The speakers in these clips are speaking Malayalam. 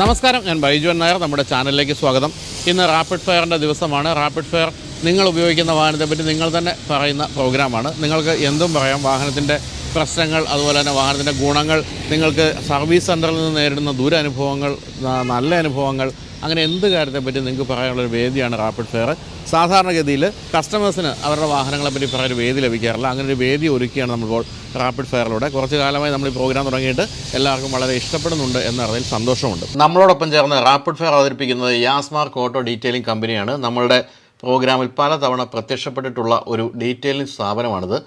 നമസ്കാരം, ഞാൻ ബൈജു നായർ. നമ്മുടെ ചാനലിലേക്ക് സ്വാഗതം. ഇന്ന് റാപ്പിഡ് ഫയറിൻ്റെ ദിവസമാണ്. റാപ്പിഡ് ഫയർ നിങ്ങൾ ഉപയോഗിക്കുന്ന വാഹനത്തെപ്പറ്റി നിങ്ങൾ തന്നെ പറയുന്ന പ്രോഗ്രാമാണ്. നിങ്ങൾക്ക് എന്തും പറയാം. വാഹനത്തിൻ്റെ പ്രശ്നങ്ങൾ, അതുപോലെ തന്നെ വാഹനത്തിൻ്റെ ഗുണങ്ങൾ, നിങ്ങൾക്ക് സർവീസ് സെൻ്ററിൽ നിന്ന് നേരിടുന്ന ദുരനുഭവങ്ങൾ, നല്ല അനുഭവങ്ങൾ, അങ്ങനെ എന്ത് കാര്യത്തെപ്പറ്റി നിങ്ങൾക്ക് പറയാനുള്ളൊരു വേദിയാണ് റാപ്പിഡ് ഫയർ. സാധാരണഗതിയിൽ കസ്റ്റമേഴ്സിന് അവരുടെ വാഹനങ്ങളെപ്പറ്റി പറയാൻ വേദി ലഭിക്കാറില്ല. അങ്ങനെ ഒരു വേദി ഒരുക്കിയാണ് നമ്മളിപ്പോൾ റാപ്പിഡ് ഫയറിലൂടെ. കുറച്ച് കാലമായി നമ്മൾ ഈ പ്രോഗ്രാം തുടങ്ങിയിട്ട് എല്ലാവർക്കും വളരെ ഇഷ്ടപ്പെടുന്നുണ്ട് എന്നറിഞ്ഞതിൽ സന്തോഷമുണ്ട്. നമ്മളോടൊപ്പം ചേർന്ന് റാപ്പിഡ് ഫയർ അവതരിപ്പിക്കുന്നത് യാസ്മാർക്ക് ഓട്ടോ ഡീറ്റെയിലിംഗ് കമ്പനിയാണ്. നമ്മളുടെ പ്രോഗ്രാമിൽ പലതവണ പ്രത്യക്ഷപ്പെട്ടിട്ടുള്ള ഒരു ഡീറ്റെയിലിംഗ് സ്ഥാപനമാണിത്.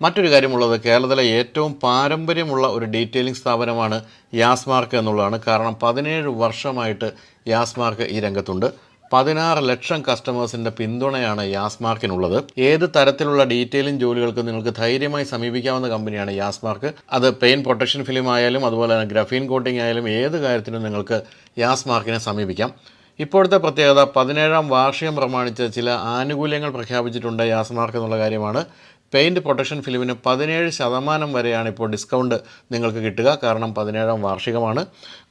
മറ്റൊരു കാര്യമുള്ളത്, കേരളത്തിലെ ഏറ്റവും പാരമ്പര്യമുള്ള ഒരു ഡീറ്റെയിലിംഗ് സ്ഥാപനമാണ് യാസ്മാർക്ക് എന്നുള്ളതാണ്. കാരണം 17 വർഷമായിട്ട് യാസ്മാർക്ക് ഈ രംഗത്തുണ്ട്. 16 ലക്ഷം കസ്റ്റമേഴ്സിൻ്റെ പിന്തുണയാണ് യാസ്മാർക്കിനുള്ളത്. ഏത് തരത്തിലുള്ള ഡീറ്റെയിലിംഗ് ജോലികൾക്ക് നിങ്ങൾക്ക് ധൈര്യമായി സമീപിക്കാവുന്ന കമ്പനിയാണ് യാസ്മാർക്ക്. അത് പെയിൻ പ്രൊട്ടക്ഷൻ ഫിലിം ആയാലും അതുപോലെ തന്നെ ഗ്രഫീൻ കോട്ടിംഗ് ആയാലും ഏത് കാര്യത്തിനും നിങ്ങൾക്ക് യാസ്മാർക്കിനെ സമീപിക്കാം. ഇപ്പോഴത്തെ പ്രത്യേകത, 17ാം വാർഷികം പ്രമാണിച്ച് ചില ആനുകൂല്യങ്ങൾ പ്രഖ്യാപിച്ചിട്ടുണ്ട് യാസ്മാർക്ക് എന്നുള്ള കാര്യമാണ്. പെയിൻറ്റ് പ്രൊട്ടക്ഷൻ ഫിലിമിന് 17% വരെയാണ് ഇപ്പോൾ ഡിസ്കൗണ്ട് നിങ്ങൾക്ക് കിട്ടുക. കാരണം 17ാം വാർഷികമാണ്.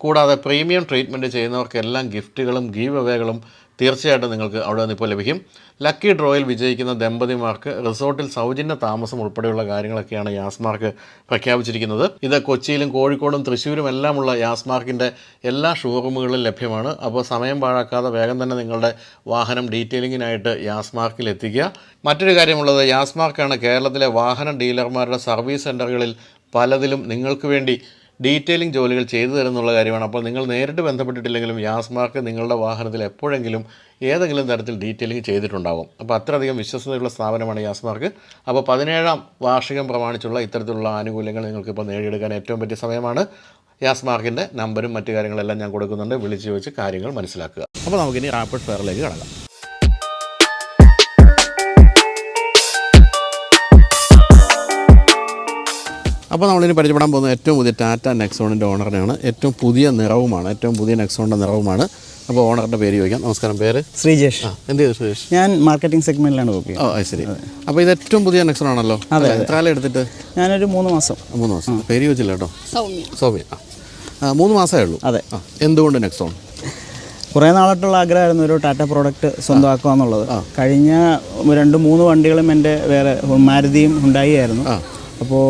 കൂടാതെ പ്രീമിയം ട്രീറ്റ്മെൻറ്റ് ചെയ്യുന്നവർക്കെല്ലാം ഗിഫ്റ്റുകളും ഗീവ് അവേകളും തീർച്ചയായിട്ടും നിങ്ങൾക്ക് അവിടെ നിന്ന് ഇപ്പോൾ ലഭിക്കും. ലക്കി ഡ്രോയിൽ വിജയിക്കുന്ന ദമ്പതിമാർക്ക് റിസോർട്ടിൽ സൗജന്യ താമസം ഉൾപ്പെടെയുള്ള കാര്യങ്ങളൊക്കെയാണ് യാസ്മാർക്ക് പ്രഖ്യാപിച്ചിരിക്കുന്നത്. ഇത് കൊച്ചിയിലും കോഴിക്കോടും തൃശ്ശൂരും എല്ലാമുള്ള യാസ്മാർക്കിൻ്റെ എല്ലാ ഷോറൂമുകളിലും ലഭ്യമാണ്. അപ്പോൾ സമയം പാഴാക്കാതെ വേഗം തന്നെ നിങ്ങളുടെ വാഹനം ഡീറ്റെയിലിങ്ങിനായിട്ട് യാസ്മാർക്കിൽ എത്തിക്കുക. മറ്റൊരു കാര്യമുള്ളത്, യാസ്മാർക്കാണ് കേരളത്തിലെ വാഹന ഡീലർമാരുടെ സർവീസ് സെൻ്ററുകളിൽ പലതിലും നിങ്ങൾക്ക് വേണ്ടി ഡീറ്റെയിലിംഗ് ജോലികൾ ചെയ്തു തരുന്നുള്ള കാര്യമാണ്. അപ്പോൾ നിങ്ങൾ നേരിട്ട് ബന്ധപ്പെട്ടിട്ടില്ലെങ്കിലും യാസ്മാർക്ക് നിങ്ങളുടെ വാഹനത്തിൽ എപ്പോഴെങ്കിലും ഏതെങ്കിലും തരത്തിൽ ഡീറ്റെയിലിംഗ് ചെയ്തിട്ടുണ്ടാകും. അപ്പോൾ അത്രയധികം വിശ്വസനീയമുള്ള സ്ഥാപനമാണ് യാസ്മാർക്ക്. അപ്പോൾ 17ാം വാർഷികം പ്രമാണിച്ചുള്ള ഇത്തരത്തിലുള്ള ആനുകൂല്യങ്ങൾ നിങ്ങൾക്കിപ്പോൾ നേടിയെടുക്കാൻ ഏറ്റവും പറ്റിയ സമയമാണ്. യാസ്മാർക്കിൻ്റെ നമ്പരും മറ്റു കാര്യങ്ങളെല്ലാം ഞാൻ കൊടുക്കുന്നുണ്ട്. വിളിച്ച് ചോദിച്ച് കാര്യങ്ങൾ മനസ്സിലാക്കുക. അപ്പോൾ നമുക്കിനി റാപ്പിഡ് ഫയറിലേക്ക് കടക്കാം. അപ്പോൾ നമ്മളിനി പരിചയപ്പെടാൻ പോകുന്നത് ഏറ്റവും പുതിയ ടാറ്റ നെക്സോണിൻ്റെ ഓണറിനെയാണ്. ഏറ്റവും പുതിയ നിറവുമാണ്, ഏറ്റവും പുതിയ നെക്സോണിൻ്റെ നിറവുമാണ്. അപ്പോൾ ഓണറിൻ്റെ പേര് ചോദിക്കാം. നമസ്കാരം, പേര്? ശ്രീജേഷ്. എന്ത് ചെയ്തു ശ്രീജേഷ്? ഞാൻ മാർക്കറ്റിംഗ് സെഗ്മെൻറ്റിലാണ് വർക്ക് ചെയ്യുന്നത്. ഓ ശരി. അപ്പോൾ ഇത് ഏറ്റവും പുതിയ നെക്സോൺ ആണല്ലോ. അതെ. എത്ര കാലം എടുത്തിട്ട്? ഞാനൊരു 3 മാസം. 3 മാസം. പേര് ചോദിച്ചില്ല കേട്ടോ. സൗമ്യ. 3 മാസമേ ഉള്ളൂ. അതെ. എന്തുകൊണ്ട് നെക്സോൺ? കുറേ നാളായിട്ടുള്ള ആഗ്രഹമായിരുന്നു ഒരു ടാറ്റ പ്രോഡക്റ്റ് സ്വന്തമാക്കുക എന്നുള്ളത്. കഴിഞ്ഞ 2-3 വണ്ടികളും എൻ്റെ വേറെ മാരുതിയും ഹുണ്ടായി ആയിരുന്നു. അപ്പോൾ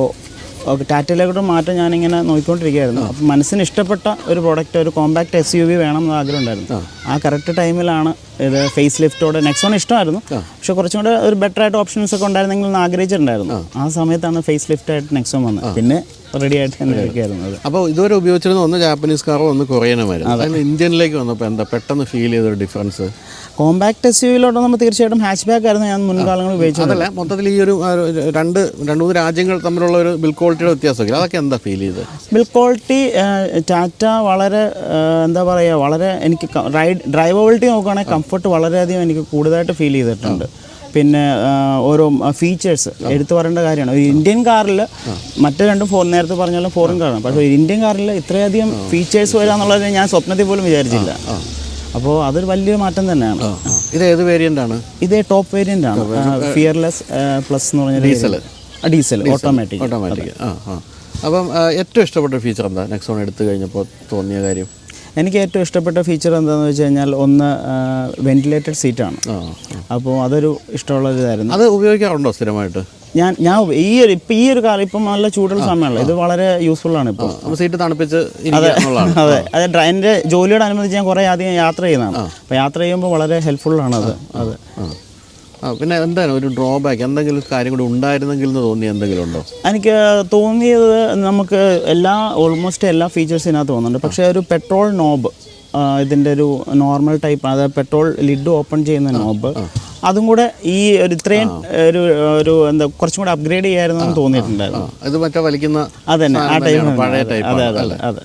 ടാറ്റയിലേക്കോട്ട് മാറ്റം ഞാനിങ്ങനെ നോക്കിക്കൊണ്ടിരിക്കുകയായിരുന്നു. അപ്പം മനസ്സിന് ഇഷ്ടപ്പെട്ട ഒരു പ്രോഡക്റ്റ്, ഒരു കോമ്പാക്റ്റ് SUV വേണം എന്ന് ആഗ്രഹം ഉണ്ടായിരുന്നു. ആ കറക്റ്റ് ടൈമിലാണ് ഇത് ഫേസ് ലിഫ്റ്റോടെ. നെക്സോൺ ഇഷ്ടമായിരുന്നു, പക്ഷെ കുറച്ചും കൂടെ ഒരു ബെറ്റർ ആയിട്ട് ഓപ്ഷൻസ് ഒക്കെ ഉണ്ടായിരുന്നെങ്കിൽ എന്ന് ആഗ്രഹിച്ചിട്ടുണ്ടായിരുന്നു. ആ സമയത്താണ് ഫേസ് ലിഫ്റ്റ് ആയിട്ട് നെക്സോൺ വന്നത്. പിന്നെ റെഡി ആയിട്ട് ഇരിക്കുകയായിരുന്നു. അപ്പോൾ ഇതുവരെ ഉപയോഗിച്ചിരുന്ന ഒന്ന് ജാപ്പനീസ് കാറോ ഒന്ന് കൊറിയനുമായിരുന്നു. അതിന് ഇന്ത്യനിലേക്ക് വന്നപ്പോൾ എന്താ പെട്ടെന്ന് ഫീൽ ചെയ്തൊരു ഡിഫറൻസ്? കോമ്പാക്ട് SUVയിലോട്ട് നമ്മൾ തീർച്ചയായിട്ടും ഹാച്ച് ബാക്ക് ആയിരുന്നു ഞാൻ മുൻകാലങ്ങളിൽ ഉപയോഗിച്ചത്. അതല്ല, മൊത്തത്തിൽ ഈ ഒരു 2-3 രാജ്യങ്ങൾ തമ്മിലുള്ള ഒരു ബിൽ ക്വാളിറ്റിയുടെ വ്യത്യാസമൊക്കെ, അതൊക്കെ എന്താ ഫീൽ ചെയ്തത്? ബിൽ ക്വാളിറ്റി ടാറ്റ വളരെ എന്താ പറയുക, വളരെ എനിക്ക് ഡ്രൈവബിലിറ്റി നോക്കുകയാണെങ്കിൽ കംഫർട്ട് വളരെയധികം എനിക്ക് കൂടുതലായിട്ട് ഫീൽ ചെയ്തിട്ടുണ്ട്. പിന്നെ ഓരോ ഫീച്ചേഴ്സ് എടുത്തു പറയേണ്ട കാര്യമാണ്. ഒരു ഇന്ത്യൻ കാറിൽ മറ്റു രണ്ടും നേരത്തെ പറഞ്ഞാലും ഫോറിൻ കാറാണ്, പക്ഷേ ഒരു ഇന്ത്യൻ കാറിൽ ഇത്രയധികം ഫീച്ചേഴ്സ് വരിക എന്നുള്ളത് ഞാൻ സ്വപ്നത്തിൽ പോലും വിചാരിച്ചില്ല. അപ്പോൾ അതൊരു വലിയ മാറ്റം തന്നെയാണ്. ഇത് ഏത് വേരിയൻ്റ് ആണ്? ഇത് ടോപ്പ് വേരിയൻ്റ് ആണ്. ഫിയർലെസ് പ്ലസ് എന്ന് പറഞ്ഞ ഡീസൽ ഓട്ടോമാറ്റിക്. അപ്പം ഏറ്റവും ഇഷ്ടപ്പെട്ട ഫീച്ചർ എന്താ നെക്സോൺ എടുത്തു കഴിഞ്ഞപ്പോൾ തോന്നിയ കാര്യം? എനിക്ക് ഏറ്റവും ഇഷ്ടപ്പെട്ട ഫീച്ചർ എന്താണെന്ന് വെച്ച് കഴിഞ്ഞാൽ, ഒന്ന് വെന്റിലേറ്റഡ് സീറ്റാണ്. അപ്പോൾ അതൊരു ഇഷ്ടമുള്ള ഇതായിരുന്നു. അത് ഉപയോഗിക്കാറുണ്ടോ സ്ഥിരമായിട്ട്? ഞാൻ ഈ ഒരു കാർ ഇപ്പം നല്ല ചൂടുള്ള സമയമുള്ള ഇത് വളരെ യൂസ്ഫുൾ ആണ്. ഇപ്പോൾ സീറ്റ് തണുപ്പിച്ച്. അതെ, എൻ്റെ ജോലിയോട് അനുബന്ധിച്ച് ഞാൻ കുറേ അധികം യാത്ര ചെയ്യുന്നതാണ്. അപ്പോൾ യാത്ര ചെയ്യുമ്പോൾ വളരെ ഹെൽപ്ഫുള്ളാണ് അത്. അതെ. പിന്നെ എന്താണ് ഒരു ഡ്രോബാക്ക്, എന്തെങ്കിലും കാര്യം കൂടി ഉണ്ടായിരുന്നെങ്കിൽ എന്ന് തോന്നിയ എന്തെങ്കിലും ഉണ്ടോ? എനിക്ക് തോന്നിയത്, നമുക്ക് ഓൾമോസ്റ്റ് എല്ലാ ഫീച്ചേഴ്സും ഇതിനകത്ത് തോന്നുന്നുണ്ട്. പക്ഷേ ഒരു പെട്രോൾ നോബ്, ഇതിൻ്റെ ഒരു നോർമൽ ടൈപ്പ്, അതായത് പെട്രോൾ ലിഡ് ഓപ്പൺ ചെയ്യുന്ന നോബ്, അതും കൂടെ ഈ ഒരു ഇത്രയും ഒരു എന്താ കുറച്ചും കൂടെ അപ്ഗ്രേഡ് ചെയ്യായിരുന്നു എന്ന് തോന്നിയിട്ടുണ്ടായിരുന്നു. ഇത് മറ്റേ വലിക്കുന്ന അതന്നെ, ആ ടൈപ്പ്, പഴയ ടൈപ്പ്. അതെ.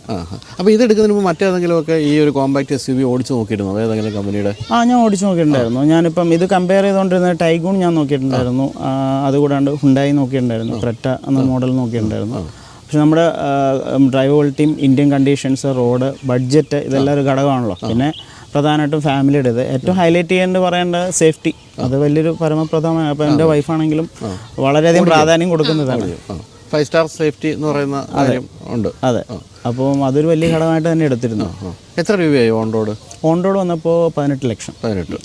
അപ്പോൾ ഇത് എടുക്കുന്നതിന് മുമ്പ് മറ്റേതെങ്കിലുമൊക്കെ ഈ ഒരു കോമ്പാക്ട് SUV ഓടിച്ച് നോക്കിയിരുന്നു ഏതെങ്കിലും കമ്പനിയുടെ? ഞാൻ ഓടിച്ച് നോക്കിയിട്ടുണ്ടായിരുന്നു. ഞാനിപ്പം ഇത് കമ്പയർ ചെയ്തുകൊണ്ടിരുന്ന ടൈഗൂൺ ഞാൻ നോക്കിയിട്ടുണ്ടായിരുന്നു. അതുകൂടാണ്ട് ഹുണ്ടായി നോക്കിയിട്ടുണ്ടായിരുന്നു, ക്രെറ്റ എന്ന മോഡൽ നോക്കിയിട്ടുണ്ടായിരുന്നു. പക്ഷെ നമ്മുടെ ഡ്രൈവബിലിറ്റിയും ഇന്ത്യൻ കണ്ടീഷൻസ്, റോഡ്, ബഡ്ജറ്റ്, ഇതെല്ലാം ഒരു ഘടകമാണല്ലോ. പിന്നെ പ്രധാനമായിട്ടും ഫാമിലിയുടെ ഏറ്റവും ഹൈലൈറ്റ് പറയേണ്ട സേഫ്റ്റി, അത് വലിയൊരു പരമപ്രധാനമാണ്. അപ്പോൾ എൻ്റെ വൈഫാണെങ്കിലും വളരെയധികം പ്രാധാന്യം കൊടുക്കുന്നതാണ്. 5 സ്റ്റാർ സേഫ്റ്റി എന്ന് പറയുന്ന കാര്യം ഉണ്ട്. അതെ, അപ്പോൾ അതൊരു വലിയ ഘടകമായിട്ട് തന്നെ എടുത്തിരുന്നു. എത്ര രൂപയായി ഓൺ റോഡ്? ഓൺ റോഡ് വന്നപ്പോൾ 18 ലക്ഷം. 18.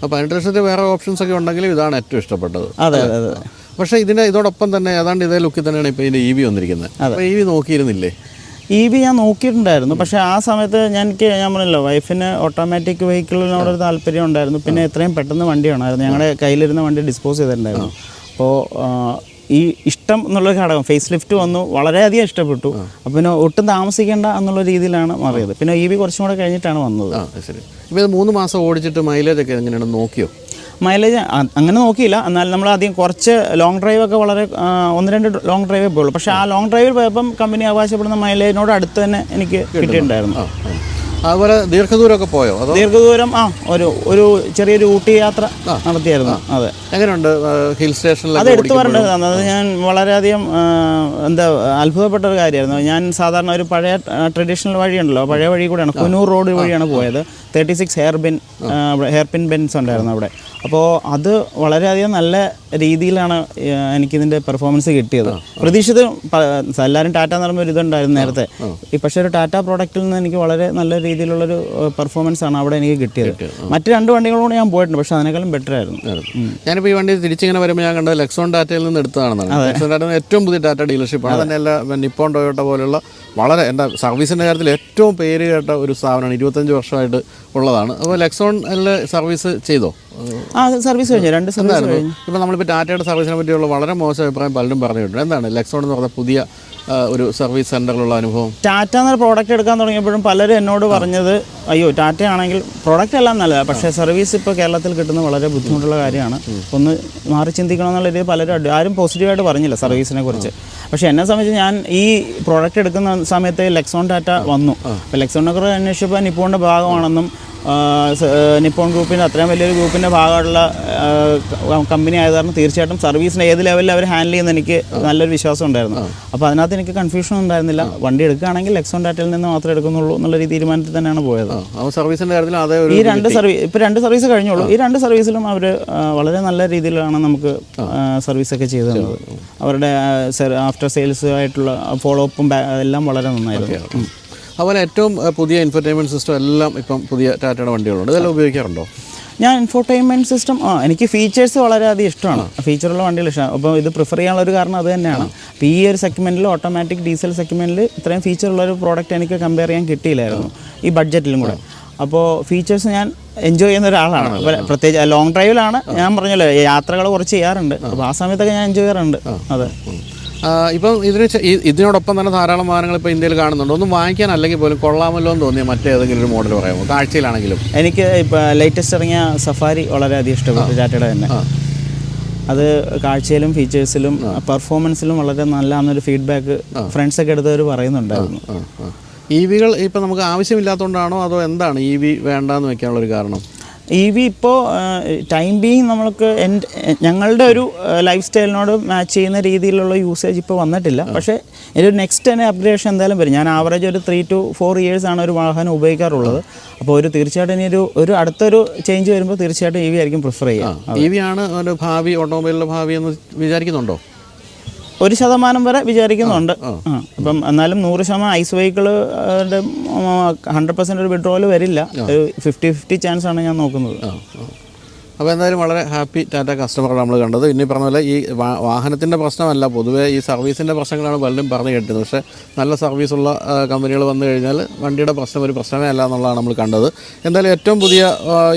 അപ്പോൾ 18 ലക്ഷത്തിൽ വേറെ ഓപ്ഷൻസ് ഒക്കെ ഉണ്ടെങ്കിലും ഇതാണ് ഏറ്റവും ഇഷ്ടപ്പെട്ടത്. അതെ അതെ അതെ. പക്ഷേ ഇതോടൊപ്പം തന്നെ ഏതാണ്ട് ഇതേ ലുക്കിൽ തന്നെയാണ് ഇപ്പോൾ ഇതിൻ്റെ EV വന്നിരിക്കുന്നത്. അപ്പോൾ EV നോക്കിയിരുന്നില്ലേ? EV ഞാൻ നോക്കിയിട്ടുണ്ടായിരുന്നു. പക്ഷേ ആ സമയത്ത് ഞാൻ പറഞ്ഞല്ലോ, വൈഫിന് ഓട്ടോമാറ്റിക് വെഹിക്കിളിനോടൊരു താല്പര്യം ഉണ്ടായിരുന്നു. പിന്നെ എത്രയും പെട്ടെന്ന് വണ്ടി വേണമായിരുന്നു. ഞങ്ങളുടെ കയ്യിലിരുന്ന വണ്ടി ഡിസ്പോസ് ചെയ്തിട്ടുണ്ടായിരുന്നു. അപ്പോൾ ഈ ഇഷ്ടം എന്നുള്ളൊരു ഘടകം, ഫേസ് ലിഫ്റ്റ് വന്നു, വളരെയധികം ഇഷ്ടപ്പെട്ടു. അപ്പോൾ പിന്നെ ഒട്ടും താമസിക്കേണ്ട എന്നുള്ള രീതിയിലാണ് മാറിയത്. പിന്നെ EV കുറച്ചും കൂടെ കഴിഞ്ഞിട്ടാണ് വന്നത്. ശരി. ഇപ്പോൾ ഇത് 3 മാസം ഓടിച്ചിട്ട് മൈലേജ് ഒക്കെ എങ്ങനെയാണ് നോക്കിയോ? മൈലേജ് അങ്ങനെ നോക്കിയില്ല. എന്നാൽ നമ്മൾ ആദ്യം കുറച്ച് ലോങ് ഡ്രൈവ് ഒക്കെ വളരെ 1-2 ലോങ് ഡ്രൈവേ പോയുള്ളൂ. പക്ഷേ ആ ലോങ് ഡ്രൈവിൽ പോയപ്പം കമ്പനി അവകാശപ്പെടുന്ന മൈലേജിനോട് അടുത്ത് തന്നെ എനിക്ക് കിട്ടിയിട്ടുണ്ടായിരുന്നു. അതുപോലെ ദീർഘദൂരമൊക്കെ പോയോ? അതോ ദീർഘദൂരം ഒരു ചെറിയൊരു ഊട്ടി യാത്ര നടത്തിയായിരുന്നു. അതെ. എങ്ങനെയുണ്ട് ഹിൽ സ്റ്റേഷനിൽ? അത് എടുത്തു പറയേണ്ടത്, അത് ഞാൻ വളരെയധിയം അത്ഭുതപ്പെട്ട ഒരു കാര്യമായിരുന്നു. ഞാൻ സാധാരണ ഒരു പഴയ ട്രഡീഷണൽ വഴിയുണ്ടല്ലോ, പഴയ വഴി കൂടെയാണ്, കുനൂർ റോഡ് വഴിയാണ് പോയത്. 36 ഹെയർപിൻ ബെൻസ് ഉണ്ടായിരുന്നു അവിടെ. അപ്പോൾ അത് വളരെയധികം നല്ല രീതിയിലാണ് എനിക്കിതിൻ്റെ പെർഫോമൻസ് കിട്ടിയത്. പ്രതീക്ഷിത് എല്ലാവരും ടാറ്റ എന്ന് പറയുമ്പോൾ ഇതുണ്ടായിരുന്നു നേരത്തെ. പക്ഷേ ഒരു ടാറ്റ പ്രോഡക്റ്റിൽ നിന്ന് എനിക്ക് വളരെ നല്ല രീതിയിലുള്ളൊരു പെർഫോമൻസ് ആണ് അവിടെ എനിക്ക് കിട്ടിയത്. മറ്റ് 2 വണ്ടികളോട് ഞാൻ പോയിട്ടുണ്ട്, പക്ഷേ അതിനേക്കാളും ബെറ്റർ ആയിരുന്നു. ഞാനിപ്പോൾ ഈ വണ്ടി തിരിച്ചിങ്ങനെ വരുമ്പോൾ ഞാൻ കണ്ടത് ലെക്സോൺ ടാറ്റയിൽ നിന്ന് എടുത്തതാണെന്നാണ്. ലെക്സോൺ ടാറ്റ ഏറ്റവും പുതിയ ടാറ്റ ഡീലർഷിപ്പാണ്. തന്നെയല്ല നിപ്പോൺ ടൊയോട്ട പോലുള്ള വളരെ എൻ്റെ സർവീസിൻ്റെ കാര്യത്തിൽ ഏറ്റവും പേര് കേട്ട ഒരു സ്ഥാപനമാണ്. 25 വർഷമായിട്ട് ഉള്ളതാണ്. അപ്പോൾ ലെക്സോണിൽ സർവീസ് ചെയ്തോ? സർവീസ് കഴിഞ്ഞു, 2 സർവീസ് കഴിഞ്ഞു. ഇപ്പോൾ നമ്മളിപ്പോൾ ടാറ്റയുടെ സർവീസിനെ പറ്റിയുള്ള വളരെ മോശം അഭിപ്രായം പലരും പറഞ്ഞു കേട്ടു. എന്താണ് ലെക്സോൺ എന്ന് പറഞ്ഞ പുതിയ ഒരു സർവീസ് സെൻ്ററിലുള്ള അനുഭവം? ടാറ്റ എന്നൊരു പ്രോഡക്റ്റ് എടുക്കാൻ തുടങ്ങിയപ്പോഴും പലരും എന്നോട് പറഞ്ഞത്, അയ്യോ ടാറ്റ ആണെങ്കിൽ പ്രോഡക്റ്റ് എല്ലാം നല്ലതാണ്, പക്ഷേ സർവീസ് ഇപ്പോൾ കേരളത്തിൽ കിട്ടുന്നത് വളരെ ബുദ്ധിമുട്ടുള്ള കാര്യമാണ്, ഒന്ന് മാറി ചിന്തിക്കണം എന്നുള്ള രീതിയിൽ പലരും ആരും പോസിറ്റീവായിട്ട് പറഞ്ഞില്ല സർവീസിനെ കുറിച്ച്. പക്ഷേ എന്നെ സംബന്ധിച്ച് ഞാൻ ഈ പ്രോഡക്റ്റ് എടുക്കുന്ന സമയത്ത് ലെക്സോൺ ടാറ്റ വന്നു. അപ്പോൾ ലെക്സോണിനെ കുറിച്ച് അന്വേഷിച്ചപ്പോൾ നിപ്പോണിൻ്റെ ഭാഗമാണെന്നും നിപ്പോൺ ഗ്രൂപ്പിൻ്റെ അത്രയും വലിയൊരു ഗ്രൂപ്പിൻ്റെ ഭാഗമുള്ള കമ്പനി ആയത് കാരണം തീർച്ചയായിട്ടും സർവീസിന് ഏത് ലെവലിൽ അവർ ഹാൻഡിൽ ചെയ്യുന്ന എനിക്ക് നല്ലൊരു വിശ്വാസം ഉണ്ടായിരുന്നു. അപ്പോൾ അതിനകത്ത് എനിക്ക് കൺഫ്യൂഷൻ ഉണ്ടായിരുന്നില്ല. വണ്ടി എടുക്കുകയാണെങ്കിൽ ലെക്സോൺ ടാറ്റയിൽ നിന്ന് മാത്രമേ എടുക്കുന്നുള്ളൂ എന്നുള്ള തീരുമാനത്തിൽ തന്നെയാണ് പോയത്. സർവീസിൻ്റെ കാര്യത്തിൽ ഈ 2 സർവീസ് ഇപ്പോൾ 2 സർവീസ് കഴിഞ്ഞുള്ളൂ. ഈ 2 സർവീസിലും അവർ വളരെ നല്ല രീതിയിലാണ് നമുക്ക് സർവീസൊക്കെ ചെയ്തു തന്നത്. അവരുടെ ആഫ്റ്റർ സെയിൽസ് ആയിട്ടുള്ള ഫോളോ അപ്പും എല്ലാം വളരെ നന്നായിരുന്നു. അതുപോലെ ഏറ്റവും പുതിയ ഇൻഫർടൈൻമെൻറ്റ് സിസ്റ്റം എല്ലാം ഇപ്പം പുതിയ ടാറ്റയുടെ വണ്ടികളുണ്ട്. ഇതെല്ലാം ഉപയോഗിക്കാറുണ്ടോ? ഞാൻ ഇൻഫോർടൈൻമെൻറ്റ് സിസ്റ്റം എനിക്ക് ഫീച്ചേഴ്സ് വളരെയധികം ഇഷ്ടമാണ്. ഫീച്ചറുള്ള വണ്ടികൾ ഇഷ്ടമാണ്. അപ്പോൾ ഇത് പ്രിഫർ ചെയ്യാനുള്ള ഒരു കാരണം അത് തന്നെയാണ്. അപ്പോൾ ഈ ഒരു സെഗ്മെൻറ്റിൽ, ഓട്ടോമാറ്റിക് ഡീസൽ സെഗ്മെൻറ്റിൽ ഇത്രയും ഫീച്ചറുള്ളൊരു പ്രോഡക്റ്റ് എനിക്ക് കമ്പയർ ചെയ്യാൻ കിട്ടിയില്ലായിരുന്നു ഈ ബഡ്ജറ്റിലും കൂടെ. അപ്പോൾ ഫീച്ചേഴ്സ് ഞാൻ എൻജോയ് ചെയ്യുന്ന ഒരാളാണ്. പ്രത്യേകിച്ച് ലോങ് ഡ്രൈവിലാണ്, ഞാൻ പറഞ്ഞല്ലോ യാത്രകൾ കുറച്ച് ചെയ്യാറുണ്ട്. അപ്പോൾ ആ സമയത്തൊക്കെ ഞാൻ എൻജോയ് ചെയ്യാറുണ്ട്. അതെ. ഇപ്പം ഇതിനോടൊപ്പം തന്നെ ധാരാളം വാഹനങ്ങൾ ഇപ്പോൾ ഇന്ത്യയിൽ കാണുന്നുണ്ട്. ഒന്നും വാങ്ങിക്കാൻ അല്ലെങ്കിൽ പോലും കൊള്ളാമല്ലോ എന്ന് തോന്നിയ മറ്റേതെങ്കിലും ഒരു മോഡൽ പറയാമോ? കാഴ്ചയിലാണെങ്കിലും. എനിക്ക് ഇപ്പോൾ ലേറ്റസ്റ്റ് ഇറങ്ങിയ സഫാരി വളരെയധികം ഇഷ്ടപ്പെട്ടു, ടാറ്റയുടെ തന്നെ. അത് കാഴ്ചയിലും ഫീച്ചേഴ്സിലും പെർഫോമൻസിലും വളരെ നല്ലതാണെന്നൊരു ഫീഡ്ബാക്ക് ഫ്രണ്ട്സൊക്കെ എടുത്തവർ പറയുന്നുണ്ടായിരുന്നു. EVകൾ ഇപ്പോൾ നമുക്ക് ആവശ്യമില്ലാത്തതുകൊണ്ടാണോ അതോ എന്താണ് EV വേണ്ടാന്ന് വെക്കാനുള്ളൊരു കാരണം? EV ഇപ്പോൾ ടൈം ബീങ് നമ്മൾക്ക് ഞങ്ങളുടെ ഒരു ലൈഫ് സ്റ്റൈലിനോട് മാച്ച് ചെയ്യുന്ന രീതിയിലുള്ള യൂസേജ് ഇപ്പോൾ വന്നിട്ടില്ല. പക്ഷേ ഒരു നെക്സ്റ്റ് തന്നെ അപ്ഗ്രേഡേഷൻ എന്തായാലും വരും. ഞാൻ ആവറേജ് ഒരു 3 to 4 years ആണ് ഒരു വാഹനം ഉപയോഗിക്കാറുള്ളത്. അപ്പോൾ തീർച്ചയായിട്ടും ഇനി ഒരു അടുത്തൊരു ചേഞ്ച് വരുമ്പോൾ തീർച്ചയായിട്ടും EV ആയിരിക്കും പ്രിഫർ ചെയ്യുക. EV ആണ് ഒരു ഭാവി, ഓട്ടോമൊബൈലിൻ്റെ ഭാവി എന്ന് വിചാരിക്കുന്നുണ്ടോ? 1% വരെ വിചാരിക്കുന്നുണ്ട്. അപ്പം എന്നാലും 100% ഐസ് വെഹിക്കിളുടെ 100% ഒരു വിഡ്രോവൽ വരില്ല. ഒരു 50-50 ചാൻസ് ആണ് ഞാൻ നോക്കുന്നത്. അപ്പോൾ എന്തായാലും വളരെ ഹാപ്പി ടാറ്റ കസ്റ്റമറാണ് നമ്മൾ കണ്ടത്. ഇനി പറഞ്ഞ പോലെ ഈ വാഹനത്തിൻ്റെ പ്രശ്നമല്ല, പൊതുവേ ഈ സർവീസിൻ്റെ പ്രശ്നങ്ങളാണ് പലരും പറഞ്ഞു കേട്ടത്. പക്ഷേ നല്ല സർവീസുള്ള കമ്പനികൾ വന്നു കഴിഞ്ഞാൽ വണ്ടിയുടെ പ്രശ്നം ഒരു പ്രശ്നമേ അല്ല എന്നുള്ളതാണ് നമ്മൾ കണ്ടത്. എന്തായാലും ഏറ്റവും പുതിയ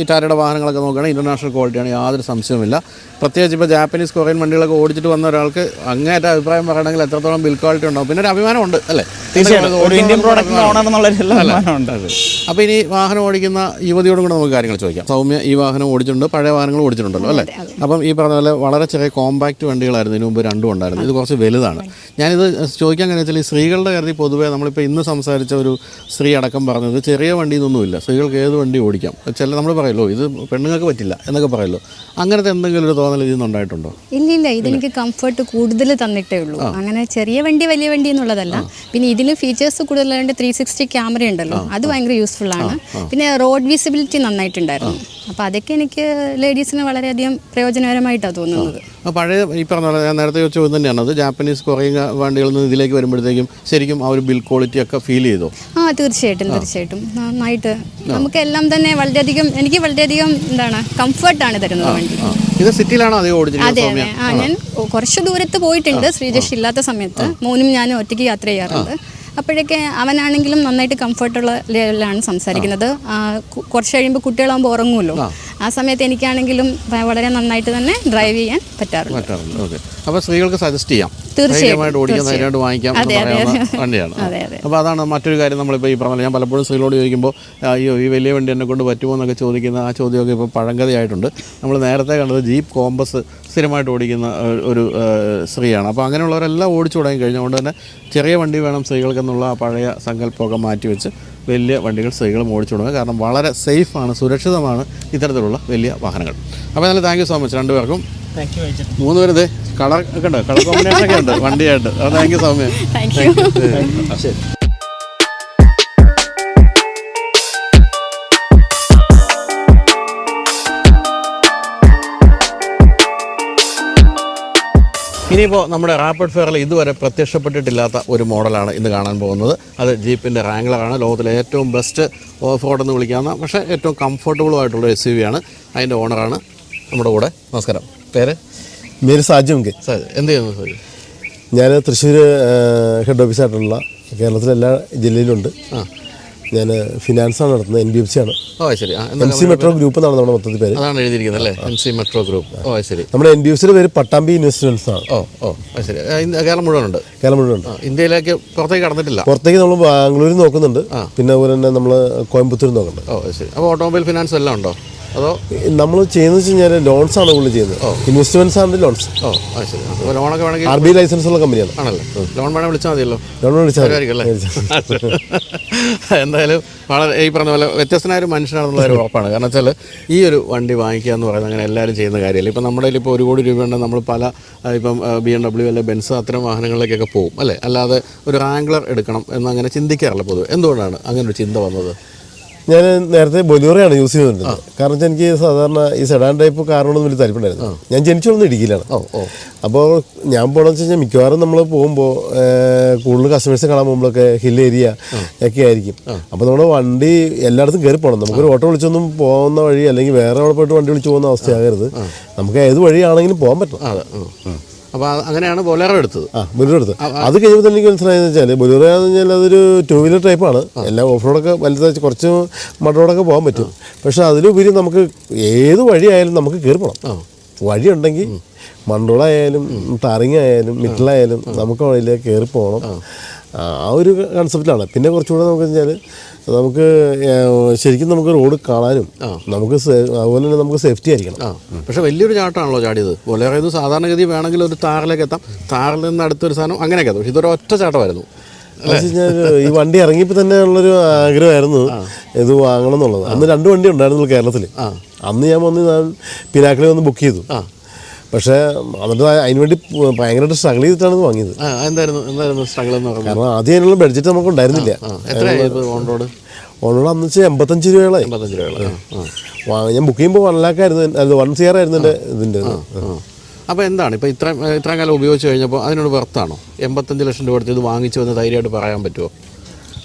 ഈ ടാറ്റയുടെ വാഹനങ്ങളൊക്കെ നോക്കുകയാണെങ്കിൽ ഇൻ്റർനാഷണൽ ക്വാളിറ്റിയാണ്, യാതൊരു സംശയവുമില്ല. പ്രത്യേകിച്ച് ഇപ്പോൾ ജാപ്പനീസ് കൊറിയൻ വണ്ടികളൊക്കെ ഓടിച്ചിട്ട് വന്ന ഒരാൾക്ക് അങ്ങേറ്റ അഭിപ്രായം പറയണമെങ്കിൽ എത്രത്തോളം ബിൽ ക്വാളിറ്റി ഉണ്ടാവും. പിന്നെ ഒരു അഭിമാനമുണ്ട് അല്ലേ, ഇന്ത്യൻ പ്രോഡക്റ്റ് ആണെന്നുള്ളൊരു. അപ്പോൾ ഇനി വാഹനം ഓടിക്കുന്ന യുവതിയോടും കൂടെ നമുക്ക് കാര്യങ്ങൾ ചോദിക്കാം. സൗമ്യ ഈ വാഹനം ഓടിച്ചിട്ടുണ്ട്, പഴയ വാഹനങ്ങൾ ഓടിച്ചിട്ടുണ്ടല്ലോ അല്ലേ? അപ്പം ഈ പറഞ്ഞ പോലെ വളരെ ചെറിയ കോമ്പാക്റ്റ് വണ്ടികളായിരുന്നു ഇതിനു മുമ്പ് 2 ഉണ്ടായിരുന്നു. ഇത് കുറച്ച് വലുതാണ്. ഞാനിത് ചോദിക്കാൻ കാരണം വെച്ചാൽ ഈ സ്ത്രീകളുടെ കാര്യത്തിൽ പൊതുവേ നമ്മളിപ്പോൾ ഇന്ന് സംസാരിച്ച ഒരു സ്ത്രീ അടക്കം പറഞ്ഞത് ചെറിയ വണ്ടിയൊന്നുമില്ല, സ്ത്രീകൾക്ക് ഏത് വണ്ടി ഓടിക്കാം. നമ്മൾ പറയല്ലോ ഇത് പെണ്ണുങ്ങൾക്ക് പറ്റില്ല എന്നൊക്കെ പറയല്ലോ. അങ്ങനത്തെ എന്തെങ്കിലും ഒരു തോന്നൽ ഇതിൽ നിന്നുണ്ടായിട്ടുണ്ടോ? ഇല്ല, ഇതെനിക്ക് കംഫർട്ട് കൂടുതൽ തന്നിട്ടേ ഉള്ളൂ. അങ്ങനെ ചെറിയ വണ്ടി വലിയ വണ്ടി എന്നുള്ളതല്ല. പിന്നെ ഇതിന് ഫീച്ചേഴ്സ് കൂടുതലായിട്ട് 360 ക്യാമറ ഉണ്ടല്ലോ, അത് ഭയങ്കര യൂസ്ഫുൾ ആണ്. പിന്നെ റോഡ് വിസിബിലിറ്റി നന്നായിട്ടുണ്ടായിരുന്നു. അപ്പോൾ അതൊക്കെ എനിക്ക് ലേഡീസിന് വളരെയധികം പ്രയോജനകരമായിട്ടാണ് തോന്നുന്നത്. പഴയ ഈ പറഞ്ഞ പോലെ ഞാൻ നേരത്തെ ചോദ്യം തന്നെയാണ്, അത് ജാപ്പനീസ് കൊറിയൻ വണ്ടികളിൽ നിന്ന് ഇതിലേക്ക് വരുമ്പോഴത്തേക്കും ശരിക്കും ആ ഒരു ബിൽ ക്വാളിറ്റി ഒക്കെ ഫീൽ ചെയ്തോ? തീർച്ചയായിട്ടും നന്നായിട്ട് നമുക്കെല്ലാം തന്നെ വളരെയധികം എനിക്ക് വളരെയധികം കംഫർട്ടാണ് തരുന്നത് വണ്ടി. ഇത് സിറ്റിയിലാണോ അധികം ഓടിച്ചിരിക്കുന്നത്? അതെ അതെ ഞാൻ കുറച്ച് ദൂരത്ത് പോയിട്ടുണ്ട് ശ്രീജേഷ് ഇല്ലാത്ത സമയത്ത്. മോനും ഞാനും ഒറ്റയ്ക്ക് യാത്ര ചെയ്യാറുണ്ട്. അപ്പോഴൊക്കെ അവനാണെങ്കിലും നന്നായിട്ട് കംഫർട്ടുള്ള ലെവലിലാണ് സംസാരിക്കുന്നത്. കുറച്ച് കഴിയുമ്പോൾ കുട്ടികളാകുമ്പോൾ ഉറങ്ങുമല്ലോ, ആ സമയത്ത് എനിക്കാണെങ്കിലും വളരെ നന്നായിട്ട് തന്നെ ഡ്രൈവ് ചെയ്യാൻ പറ്റാറുണ്ട്. അപ്പോൾ സ്ത്രീകൾക്ക് സജസ്റ്റ് ചെയ്യാം, തീർച്ചയായിട്ടും ഓടിക്കാൻ ധൈര്യമായിട്ട് വാങ്ങിക്കാം വണ്ടിയാണ്. അപ്പോൾ അതാണ് മറ്റൊരു കാര്യം. നമ്മളിപ്പോൾ ഈ പറഞ്ഞ ഞാൻ പലപ്പോഴും സ്ത്രീകളോട് ചോദിക്കുമ്പോൾ അയ്യോ ഈ വലിയ വണ്ടി എന്നെ കൊണ്ട് പറ്റുമോ എന്നൊക്കെ ചോദിക്കുന്ന ആ ചോദ്യമൊക്കെ ഇപ്പോൾ പഴങ്കഥയായിട്ടുണ്ട്. നമ്മൾ നേരത്തെ കണ്ടത് ജീപ്പ് കോമ്പസ് സ്ഥിരമായിട്ട് ഓടിക്കുന്ന ഒരു സ്ത്രീയാണ്. അപ്പോൾ അങ്ങനെയുള്ളവരെല്ലാം ഓടിച്ചു തുടങ്ങി കഴിഞ്ഞുകൊണ്ട് തന്നെ ചെറിയ വണ്ടി വേണം സ്ത്രീകൾക്കെന്നുള്ള ആ പഴയ സങ്കല്പമൊക്കെ മാറ്റിവെച്ച് വലിയ വണ്ടികൾ സ്ത്രീകളും ഓടിച്ചു തുടങ്ങുക. കാരണം വളരെ സേഫാണ്, സുരക്ഷിതമാണ് ഇത്തരത്തിലുള്ള വലിയ വാഹനങ്ങൾ. അപ്പോൾ നല്ല താങ്ക് യു സോ മച്ച് രണ്ടുപേർക്കും. 3 പേരും ഇതേ കളർ ഒക്കെ ഉണ്ട്, കളർ കോമ്പിനേഷനൊക്കെ ഉണ്ട് വണ്ടിയായിട്ട്. അത് താങ്ക് യു സൗമ്യ. ശരി. ഇനിയിപ്പോൾ നമ്മുടെ റാപ്പിഡ് ഫെയറിൽ ഇതുവരെ പ്രത്യക്ഷപ്പെട്ടിട്ടില്ലാത്ത ഒരു മോഡലാണ് ഇന്ന് കാണാൻ പോകുന്നത്. അത് ജീപ്പിൻ്റെ റാംഗ്ലറാണ്. ലോകത്തിലെ ഏറ്റവും ബെസ്റ്റ് ഓഫ് റോഡ് എന്ന് വിളിക്കാവുന്ന പക്ഷേ ഏറ്റവും കംഫർട്ടബിളും ആയിട്ടുള്ള SUV ആണ്. അതിൻ്റെ ഓണറാണ് നമ്മുടെ കൂടെ. നമസ്കാരം. പേര്? പേര് സാജുങ്ക്. എന്ത് ചെയ്യുന്നു സാജു? ഞാൻ തൃശ്ശൂർ ഹെഡ് ഓഫീസായിട്ടുള്ള കേരളത്തിലെ എല്ലാ ജില്ലയിലുണ്ട്. ഞാൻ ഫിനാൻസാണ് നടത്തുന്നത്, NBFC ആണ്. ശരി. MC മെട്രോ ഗ്രൂപ്പ് എന്നാണ് നമ്മുടെ മൊത്തത്തിൽ പേര്. അതാണ് എഴുതിയിരിക്കുന്നത് അല്ലേ, MC മെട്രോ ഗ്രൂപ്പ്. ശരി. നമ്മുടെ NBFCയുടെ പേര് പട്ടാമ്പി ഇൻവെസ്റ്റ്മെന്റ്സ് ആണ്. ശരി. കേരളം മുഴുവനുണ്ട്. ഇന്ത്യയിലേക്ക് പുറത്തേക്ക് കടന്നിട്ടില്ല. പുറത്തേക്ക് നമ്മൾ ബാംഗ്ലൂരിൽ നോക്കുന്നുണ്ട്, പിന്നെ അതുപോലെ തന്നെ നമ്മൾ കോയമ്പത്തൂർ നോക്കുന്നുണ്ട്. ശരി. അപ്പോൾ ഓട്ടോമൊബൈൽ ഫിനാൻസ് എല്ലാം ഉണ്ടോ അതോ? നമ്മൾ ചെയ്യുന്നത് വെച്ച് കഴിഞ്ഞാൽ ലോൺസ് ആണ് കൂടുതൽ ചെയ്യുന്നത്. ഇൻവെസ്റ്റ്മെന്റ്സ് ആണ് ലോൺസ്. ശരി. ലോണൊക്കെ വേണമെങ്കിൽ RBI ലൈസൻസ് ഉള്ള കമ്പനിയാണ്. ആണല്ലേ? ലോൺ വേണേൽ വിളിച്ചാൽ മതിയല്ലോ. ലോൺ വിളിച്ചാൽ എന്തായാലും വളരെ ഈ പറഞ്ഞ പോലെ വ്യത്യസ്തനായ ഒരു മനുഷ്യനാണെന്നുള്ള ഒരു ഉറപ്പാണ്. കാരണം വെച്ചാൽ ഈ ഒരു വണ്ടി വാങ്ങിക്കുക എന്ന് പറയുന്നത് അങ്ങനെ എല്ലാവരും ചെയ്യുന്ന കാര്യമല്ല. ഇപ്പം നമ്മുടെ ഇപ്പോൾ 1 കോടി രൂപയുണ്ടെങ്കിൽ നമ്മൾ പല ഇപ്പം BMW അല്ലെ ബെൻസ് അത്തരം വാഹനങ്ങളിലേക്കൊക്കെ പോകും അല്ലേ. അല്ലാതെ ഒരു റാംഗ്ലർ എടുക്കണം എന്നങ്ങനെ ചിന്തിക്കാറില്ല പൊതുവെ. എന്തുകൊണ്ടാണ് അങ്ങനെ ഒരു ചിന്ത വന്നത്? ഞാൻ നേരത്തെ ബൊലേറോയാണ് യൂസ് ചെയ്തിട്ടുള്ളത്. കാരണം വെച്ചാൽ എനിക്ക് സാധാരണ ഈ സെഡാൻ ടൈപ്പ് കാറിനോടൊന്നും വലിയ താല്പര്യമുണ്ടായിരുന്നു. ഞാൻ ജനിച്ചോളന്ന് ഇടുക്കിയിലാണ്. അപ്പോൾ ഞാൻ പോകണമെന്ന് വെച്ച് കഴിഞ്ഞാൽ മിക്കവാറും നമ്മൾ പോകുമ്പോൾ കൂടുതൽ കസ്റ്റമേഴ്സ് കാണാൻ പോകുമ്പോഴൊക്കെ ഹിൽ ഏരിയ ഒക്കെ ആയിരിക്കും. അപ്പോൾ നമ്മുടെ വണ്ടി എല്ലായിടത്തും കയറി പോകണം. നമുക്കൊരു ഓട്ടോ വിളിച്ചൊന്നും പോകുന്ന വഴി അല്ലെങ്കിൽ വേറെ അവിടെ പോയിട്ട് വണ്ടി വിളിച്ച് പോകുന്ന അവസ്ഥയാകരുത്. നമുക്ക് ഏത് വഴിയാണെങ്കിലും പോകാൻ പറ്റും. അപ്പോൾ അങ്ങനെയാണ് ബൊലേറോ എടുത്തത്. ബൊലേറോ എടുത്തത്. അത് കഴിയുമ്പോൾ തന്നെ എനിക്ക് മനസ്സിലായെന്ന് വെച്ചാൽ ബൊലേറോ എന്ന് പറഞ്ഞാൽ അതൊരു 2 വീലർ ടൈപ്പാണ്. എല്ലാം ഓഫ് റോഡൊക്കെ വലുതായി കുറച്ച് മഡ് റോഡൊക്കെ പോകാൻ പറ്റും. പക്ഷേ അതിലുപരി നമുക്ക് ഏത് വഴിയായാലും നമുക്ക് കയറി പോകണം. വഴിയുണ്ടെങ്കിൽ മൺറോഡായാലും ടാറിങ് ആയാലും മിറ്റിലായാലും നമുക്ക് വഴിയിലേക്ക് കയറി പോകണം. ആ ഒരു കൺസെപ്റ്റിലാണ്. പിന്നെ കുറച്ചുകൂടെ നമുക്ക് വെച്ചാൽ നമുക്ക് ശരിക്കും നമുക്ക് റോഡ് കാണാനും നമുക്ക് അതുപോലെ തന്നെ നമുക്ക് സേഫ്റ്റി ആയിരിക്കണം. പക്ഷേ വലിയൊരു ചാട്ടമാണല്ലോ ചാടിയത്. ബൊലേറോ സാധാരണഗതി വേണമെങ്കിൽ ഒരു താറിലേക്ക് എത്താം, താറിൽ നിന്ന് അടുത്തൊരു സാധനം അങ്ങനെയൊക്കെ എത്തും. പക്ഷേ ഇതൊരു ഒറ്റ ചാട്ടമായിരുന്നു. ഈ വണ്ടി ഇറങ്ങിയപ്പോൾ തന്നെ ഉള്ളൊരു ആഗ്രഹമായിരുന്നു ഇത് വാങ്ങണം എന്നുള്ളത്. അന്ന് 2 വണ്ടി ഉണ്ടായിരുന്നു കേരളത്തിൽ. അന്ന് ഞാൻ ഞാൻ പിനാക്കിളിൽ വന്ന് ബുക്ക് ചെയ്തു. പക്ഷേ എന്നിട്ട് അതിനുവേണ്ടി ഭയങ്കരമായിട്ട് സ്ട്രഗിൾ ചെയ്തിട്ടാണ് ഇത് വാങ്ങിയത്. എന്തായിരുന്നു സ്ട്രഗിൾ എന്ന് പറഞ്ഞത്? കാരണം ആദ്യം അതിനുള്ള ബഡ്ജറ്റ് നമുക്ക് ഉണ്ടായിരുന്നില്ല. ഓൺറോഡ് അന്ന് വെച്ചാൽ 85 രൂപകളായി. ഞാൻ ബുക്ക് ചെയ്യുമ്പോൾ 1 lakh ആയിരുന്നു, 1 CR ആയിരുന്നു എൻ്റെ ഇതിൻ്റെ. അപ്പോൾ എന്താണ് ഇപ്പോൾ ഇത്രയും കാലം ഉപയോഗിച്ച് കഴിഞ്ഞപ്പോൾ അതിനോട് വെർത്താണോ? 85 ലക്ഷം രൂപ എടുത്ത് ഇത് വാങ്ങിച്ചു വന്ന് ധൈര്യമായിട്ട് പറയാൻ പറ്റുമോ?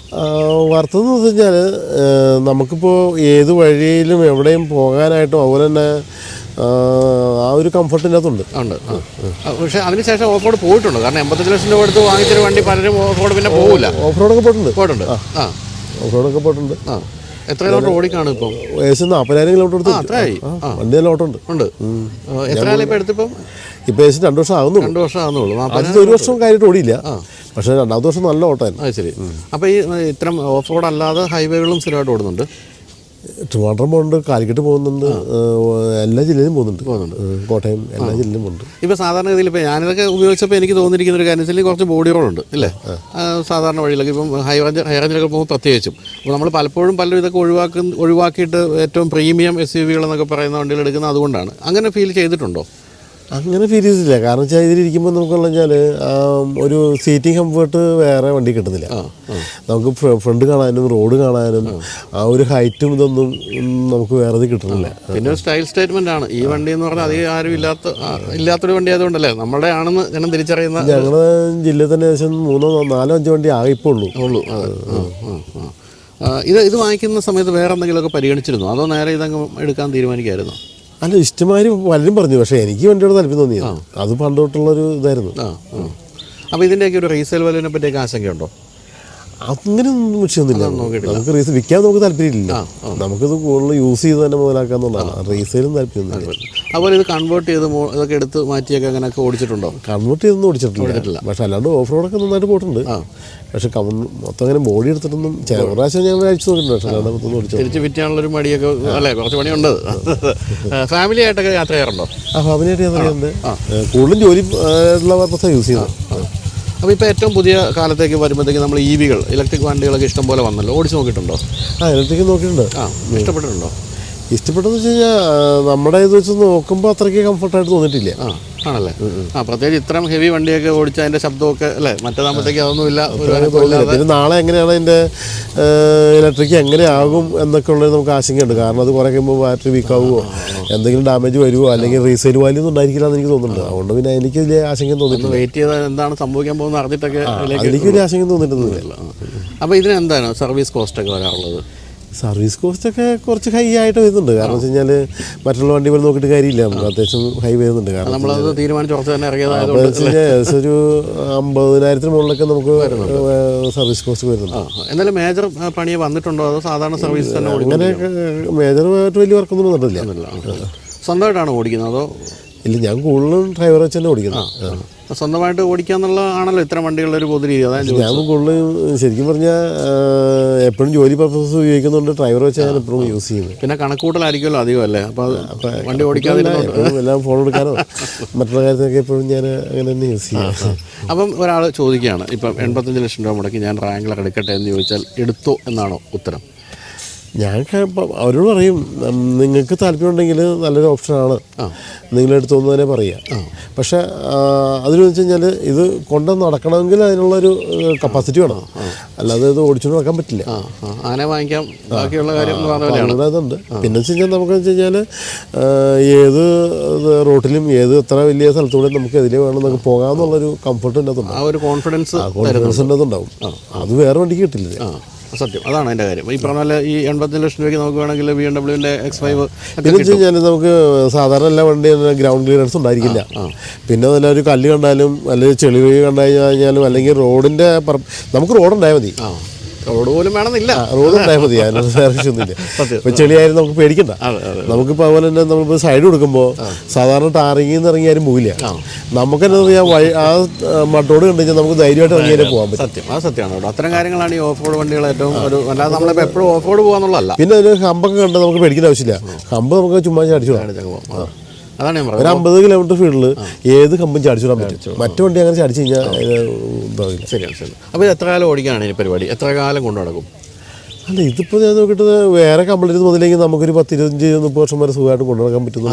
വർത്തമെന്ന് വെച്ച് കഴിഞ്ഞാൽ നമുക്കിപ്പോൾ ഏത് വഴിയിലും എവിടെയും പോകാനായിട്ടും അതുപോലെ തന്നെ ആ ഒരു കംഫർട്ടിൻ്റെ അകത്തുണ്ട്. പക്ഷേ അതിനുശേഷം ഓഫ് റോഡ് പോയിട്ടുണ്ട്. കാരണം 85 ലക്ഷം രൂപ എടുത്ത് വാങ്ങിച്ചൊരു വണ്ടി പലരും ഓഫ് റോഡ് പിന്നെ പോകില്ല. ഓഫ് റോഡൊക്കെ പോയിട്ടുണ്ട്. ഓഫ് റോഡൊക്കെ പോയിട്ടുണ്ട്. എത്ര കിലോമീറ്റർ ഓടിക്കാണ് ഇപ്പോൾ? ഏകദേശം 40,000 കിലോമീറ്റർ എടുത്ത് വണ്ടി നല്ല ഓട്ടം ഉണ്ട്. എത്ര കാലം ഇപ്പോൾ എടുത്തിപ്പം? ഇപ്പോൾ ഏകദേശം 2 വർഷം ആകുന്നുള്ളൂ. 2 വർഷം ആകുന്നുള്ളൂ. ആദ്യത്തെ 1 വർഷം കാര്യമായിട്ട് ഓടിയില്ല, പക്ഷേ 2ാമത്തെ വർഷം നല്ല ഓട്ടമായിരുന്നു. ശരി. അപ്പോൾ ഈ ഇത്തരം ഓഫ് റോഡ് അല്ലാതെ ഹൈവേകളും സ്ഥിരമായിട്ട് ഓടുന്നുണ്ട്. ട്രിവാൻഡ്രം പോകുന്നുണ്ട്, കാലിക്കറ്റ് പോകുന്നുണ്ട്, എല്ലാ ജില്ലയിലും പോകുന്നുണ്ട്, കോട്ടയം എല്ലാ ജില്ലയിലും പോകുന്നുണ്ട്. ഇപ്പോൾ സാധാരണഗതിയിൽ ഇപ്പോൾ ഞാനിതൊക്കെ ഉപയോഗിച്ചപ്പോൾ എനിക്ക് തോന്നിയിരിക്കുന്ന ഒരു കാര്യം വെച്ചാൽ കുറച്ച് ബോഡി റോളുണ്ട് ഇല്ലേ സാധാരണ വഴിയിലൊക്കെ. ഇപ്പം ഹൈ റേഞ്ചിലൊക്കെ പോകുമ്പോൾ പ്രത്യേകിച്ചും അപ്പോൾ നമ്മൾ പലപ്പോഴും പലരും ഇതൊക്കെ ഒഴിവാക്കിയിട്ട് ഏറ്റവും പ്രീമിയം SUV എന്നൊക്കെ പറയുന്ന വണ്ടികൾ എടുക്കുന്നത് അതുകൊണ്ടാണ്. അങ്ങനെ ഫീൽ ചെയ്തിട്ടുണ്ടോ? അങ്ങനെ ഫീൽ ചെയ്തിട്ടില്ല. കാരണം വെച്ചാൽ ഇതിലിരിക്കുമ്പോൾ നമുക്ക് പറഞ്ഞാൽ ഒരു സീറ്റിംഗ് കംഫർട്ട് വേറെ വണ്ടി കിട്ടുന്നില്ല. നമുക്ക് ഫ്രണ്ട് കാണാനും റോഡ് കാണാനും ആ ഒരു ഹൈറ്റും ഇതൊന്നും നമുക്ക് വേറെ ഇത് കിട്ടുന്നില്ല. പിന്നെ ഒരു സ്റ്റൈൽ സ്റ്റേറ്റ്മെന്റ് ആണ് ഈ വണ്ടി എന്ന് പറഞ്ഞാൽ അധികം ആരും ഇല്ലാത്തൊരു വണ്ടി ആയതുകൊണ്ടല്ലേ നമ്മുടെ ആണെന്ന് ജനം തിരിച്ചറിയുന്ന. ഞങ്ങളുടെ ജില്ലയിൽ തന്നെ ഏകദേശം 3-4-5 വണ്ടി ആകെ ഇപ്പോൾ ഉള്ളൂ. ഇത് വാങ്ങിക്കുന്ന സമയത്ത് വേറെ എന്തെങ്കിലുമൊക്കെ പരിഗണിച്ചിരുന്നോ, അതോ നേരെ ഇതങ്ങ് എടുക്കാൻ തീരുമാനിക്കായിരുന്നോ? അല്ല, ഇഷ്ടമാതിരി പലരും പറഞ്ഞു. പക്ഷേ എനിക്ക് വണ്ടിയോട് താല്പര്യം തോന്നിയത് അത് പണ്ട് തൊട്ടുള്ളൊരു ഇതായിരുന്നു. അപ്പോൾ ഇതിൻ്റെയൊക്കെ ഒരു റീസെയിൽ വാല്യൂവിനെ പറ്റിയൊക്കെ ആശങ്കയുണ്ടോ? അങ്ങനെയൊന്നും വിഷയമൊന്നുമില്ല. നമുക്ക് വിൽക്കാൻ നമുക്ക് താല്പര്യമില്ല. നമുക്കിത് കൂടുതൽ യൂസ് ചെയ്ത് തന്നെ മുതലാക്കാന്നുള്ളതാണ്. റീസെയിലും താല്പര്യമൊന്നുമില്ല. അതുപോലെ ഇത് കൺവേർട്ട് ചെയ്ത് ഇതൊക്കെ എടുത്ത് മാറ്റിയൊക്കെ അങ്ങനെയൊക്കെ ഓടിച്ചിട്ടുണ്ടോ? കൺവേർട്ട് ചെയ്തൊന്നും ഓടിച്ചിട്ടില്ല. പക്ഷെ അല്ലാണ്ട് ഓഫ് റോഡൊക്കെ നന്നായിട്ട് പോയിട്ടുണ്ട്. പക്ഷെ മൊത്തം അങ്ങനെ ബോഡി എടുത്തിട്ടൊന്നും ചില പ്രാവശ്യം ഞങ്ങൾ അയച്ചു നോക്കിയിട്ടുണ്ട്. പക്ഷെ അല്ലാണ്ട് മൊത്തം ഓടിച്ചു തിരിച്ച് വിറ്റാനുള്ളൊരു മടിയൊക്കെ അല്ലേ, കുറച്ച് പണിയുണ്ട്. ഫാമിലി ആയിട്ടൊക്കെ യാത്ര ചെയ്യാറുണ്ടോ? ഫാമിലിയായിട്ട് യാത്ര ചെയ്യുന്നുണ്ട്. കൂടുതലും ജോലി ഉള്ള പർപ്പസാണ് യൂസ് ചെയ്യുന്നത്. അപ്പോൾ ഇപ്പോൾ ഏറ്റവും പുതിയ കാലത്തേക്ക് വരുമ്പോഴത്തേക്ക് നമ്മൾ EVകൾ ഇലക്ട്രിക് വണ്ടികളൊക്കെ ഇഷ്ടം പോലെ വന്നല്ലോ, ഓടിച്ച് നോക്കിയിട്ടുണ്ടോ? ഇലക്ട്രിക് നോക്കിയിട്ടുണ്ട്. ഇഷ്ടപ്പെട്ടിട്ടുണ്ടോ? ഇഷ്ടപ്പെട്ടെന്ന് വെച്ച് കഴിഞ്ഞാൽ നമ്മുടെ ഇത് വെച്ച് നോക്കുമ്പോൾ അത്രയ്ക്ക് കംഫർട്ടായിട്ട് തോന്നിയിട്ടില്ല. ആണല്ലേ? പ്രത്യേകിച്ച് ഇത്രയും ഹെവി വണ്ടിയൊക്കെ ഓടിച്ച അതിൻ്റെ ശബ്ദമൊക്കെ അല്ലേ, മറ്റേതാകുമ്പോഴത്തേക്ക് അതൊന്നുമില്ല. പിന്നെ നാളെ എങ്ങനെയാണ് അതിൻ്റെ ഇലക്ട്രിക് എങ്ങനെയാകും എന്നൊക്കെ ഉള്ളത് നമുക്ക് ആശങ്കയുണ്ട്. കാരണം അത് കുറേ കഴിയുമ്പോൾ ബാറ്ററി വീക്കാവുമോ, എന്തെങ്കിലും ഡാമേജ് വരുമോ, അല്ലെങ്കിൽ റീസെയിൽ വാല്യൂ ഒന്നും ഉണ്ടായിരിക്കില്ല എന്ന് എനിക്ക് തോന്നുന്നുണ്ട്. അതുകൊണ്ട് പിന്നെ എനിക്ക് വലിയ ആശങ്ക തോന്നിയിട്ടില്ല. വെയിറ്റ് ചെയ്താൽ എന്താണ് സംഭവിക്കാൻ പോകുന്നത് അറിഞ്ഞിട്ടൊക്കെ എനിക്ക് വലിയ ആശങ്ക തോന്നിയിട്ടൊന്നുമില്ല. അപ്പോൾ ഇതിന് എന്താണ് സർവീസ് കോസ്റ്റൊക്കെ വരാറുള്ളത്? സർവീസ് കോസ്റ്റൊക്കെ കുറച്ച് ഹൈ ആയിട്ട് വരുന്നുണ്ട്. കാരണം വെച്ച് കഴിഞ്ഞാൽ മറ്റുള്ള വണ്ടി പോലെ നോക്കിയിട്ട് കാര്യമില്ല. നമുക്ക് അത്യാവശ്യം ഹൈ വരുന്നുണ്ട്. കാരണം നമ്മളത് തീരുമാനിച്ച് ഉറച്ച് തന്നെ ഇറങ്ങിയതായത് ഒരു 50,000 മുകളിലൊക്കെ നമുക്ക് സർവീസ് കോസ്റ്റ് വരുന്നുണ്ട്. എന്നാലും മേജർ പണി വന്നിട്ടുണ്ടോ, അതോ സാധാരണ സർവീസ് തന്നെ? അങ്ങനെയൊക്കെ മേജറായിട്ട് വലിയ വർക്കൊന്നും വന്നിട്ടില്ല. സ്വന്തമായിട്ടാണ് ഓടിക്കുന്നത് അതോ? ഇല്ല, ഞാൻ കൂടുതലും ഡ്രൈവർ വെച്ച് തന്നെ ഓടിക്കുന്നത്. സ്വന്തമായിട്ട് ഓടിക്കാന്നുള്ളതാണല്ലോ ഇത്തരം വണ്ടികളുടെ ഒരു പൊതു രീതി. അതായത് ഞാൻ കൂടുതലും ശരിക്കും പറഞ്ഞാൽ എപ്പോഴും ജോലി പർപ്പസ് ഉപയോഗിക്കുന്നുണ്ട്. ഡ്രൈവർ വെച്ച് ഞാൻ എപ്പോഴും യൂസ് ചെയ്യുന്നത്. പിന്നെ കണക്കൂട്ടലായിരിക്കുമല്ലോ അധികം അല്ലേ? അപ്പോൾ വണ്ടി ഓടിക്കാതെ എല്ലാം ഫോൺ എടുക്കാനോ മറ്റുള്ള കാര്യത്തിനൊക്കെ എപ്പോഴും ഞാൻ അങ്ങനെ തന്നെ യൂസ് ചെയ്യാം. അപ്പം ഒരാൾ ചോദിക്കുകയാണ്, ഇപ്പം 85 ലക്ഷം രൂപ മുടക്കി ഞാൻ റാങ്ക്ലർ എടുക്കട്ടെ എന്ന് ചോദിച്ചാൽ എടുത്തോ എന്നാണോ ഉത്തരം? ഞാൻ അവരോട് പറയും, നിങ്ങൾക്ക് താല്പര്യമുണ്ടെങ്കിൽ നല്ലൊരു ഓപ്ഷനാണ്, നിങ്ങളെടുത്തോന്ന് തന്നെ പറയുക. പക്ഷേ അതിന് വെച്ച് കഴിഞ്ഞാൽ ഇത് കൊണ്ട് നടക്കണമെങ്കിൽ അതിനുള്ളൊരു കപ്പാസിറ്റി വേണം. അല്ലാതെ ഇത് ഓടിച്ചുകൊണ്ട് നടക്കാൻ പറ്റില്ല. അങ്ങനെ വാങ്ങിക്കാം. ബാക്കിയുള്ള കാര്യം അതുണ്ട്. പിന്നെ വെച്ച് കഴിഞ്ഞാൽ നമുക്ക് വെച്ച് കഴിഞ്ഞാൽ ഏത് റോട്ടിലും എത്ര വലിയ സ്ഥലത്തൂടെ നമുക്ക് എതിരെ വേണം നമുക്ക് പോകാമെന്നുള്ളൊരു കംഫർട്ട് ഉണ്ടാകും. ആ ഒരു കോൺഫിഡൻസ് ഉണ്ടാവും. അത് വേറെ വണ്ടിക്ക് കിട്ടില്ല. സത്യം, അതാണ് അതിൻ്റെ കാര്യം. ഈ പറഞ്ഞ പോലെ ഈ 85 ലക്ഷം രൂപയ്ക്ക് നമുക്ക് വേണമെങ്കിൽ BMW X5 പിന്നെ വെച്ച് കഴിഞ്ഞാൽ നമുക്ക് സാധാരണ എല്ലാ വണ്ടി ഗ്രൗണ്ട് ക്ലിയറൻസ് ഉണ്ടായിരിക്കില്ല. പിന്നെ നല്ല ഒരു കല്ല് കണ്ടാലും അല്ലെങ്കിൽ ചെളി കണ്ടു കഴിഞ്ഞാലും അല്ലെങ്കിൽ റോഡിൻ്റെ നമുക്ക് റോഡുണ്ടായാൽ മതി. റോഡ് പോലും വേണമെന്നില്ല, റോഡ് ഉണ്ടായാൽ മതി. അതിനൊന്നും വേറെ വിഷയമൊന്നില്ല. ഇപ്പം ചെളിയായാലും നമുക്ക് പേടിക്കണ്ട. നമുക്കിപ്പോൾ അതുപോലെ തന്നെ നമ്മളിപ്പോൾ സൈഡ് കൊടുക്കുമ്പോൾ സാധാരണ ടാറിങ്ങിൽ നിന്ന് ഇറങ്ങിയാലും പോവില്ല. നമുക്ക് തന്നെ അറിയാം ആ മഡ് റോഡ് കണ്ടു കഴിഞ്ഞാൽ നമുക്ക് ധൈര്യമായിട്ട് ഇറങ്ങിയാലും പോകാൻ പറ്റും. സത്യം, അത് സത്യമാണ് കേട്ടോ. അത്തരം കാര്യങ്ങളാണ് ഈ ഓഫ് റോഡ് വണ്ടികൾ ഏറ്റവും ഒരു, അല്ലാതെ നമ്മളിപ്പോൾ എപ്പോഴും ഓഫ് റോഡ് പോകാന്നുള്ളതല്ല. പിന്നെ ഒരു ഹമ്പൊക്കെ കണ്ടാൽ നമുക്ക് പേടിക്കേണ്ട ആവശ്യമില്ല. ഹമ്പ് നമുക്ക് ചുമ്മാ ചാടിച്ചു പോകാം. അതാണ് ഞാൻ ഒരു 50 കിലോമീറ്റർ ഫീൽഡിൽ ഏത് കമ്പും ചാടിച്ചുവിടാൻ പറ്റും. മറ്റു വണ്ടി അങ്ങനെ ചാടിച്ചു കഴിഞ്ഞാൽ ഇതാവില്ല. ശരിയാണ്. അപ്പോൾ ഇത് എത്ര കാലം ഓടിക്കാനാണ് ഈ പരിപാടി? എത്ര കാലം കൊണ്ടു നടക്കും? അല്ല, ഇതിപ്പോൾ ഞാൻ നോക്കിയിട്ട് വേറെ കംപ്ലൈൻറ്റ് മുതലെങ്കിൽ നമുക്കൊരു 10-25-30 വർഷം വരെ സുഖമായിട്ട് കൊണ്ടു നടക്കാൻ പറ്റുന്നു.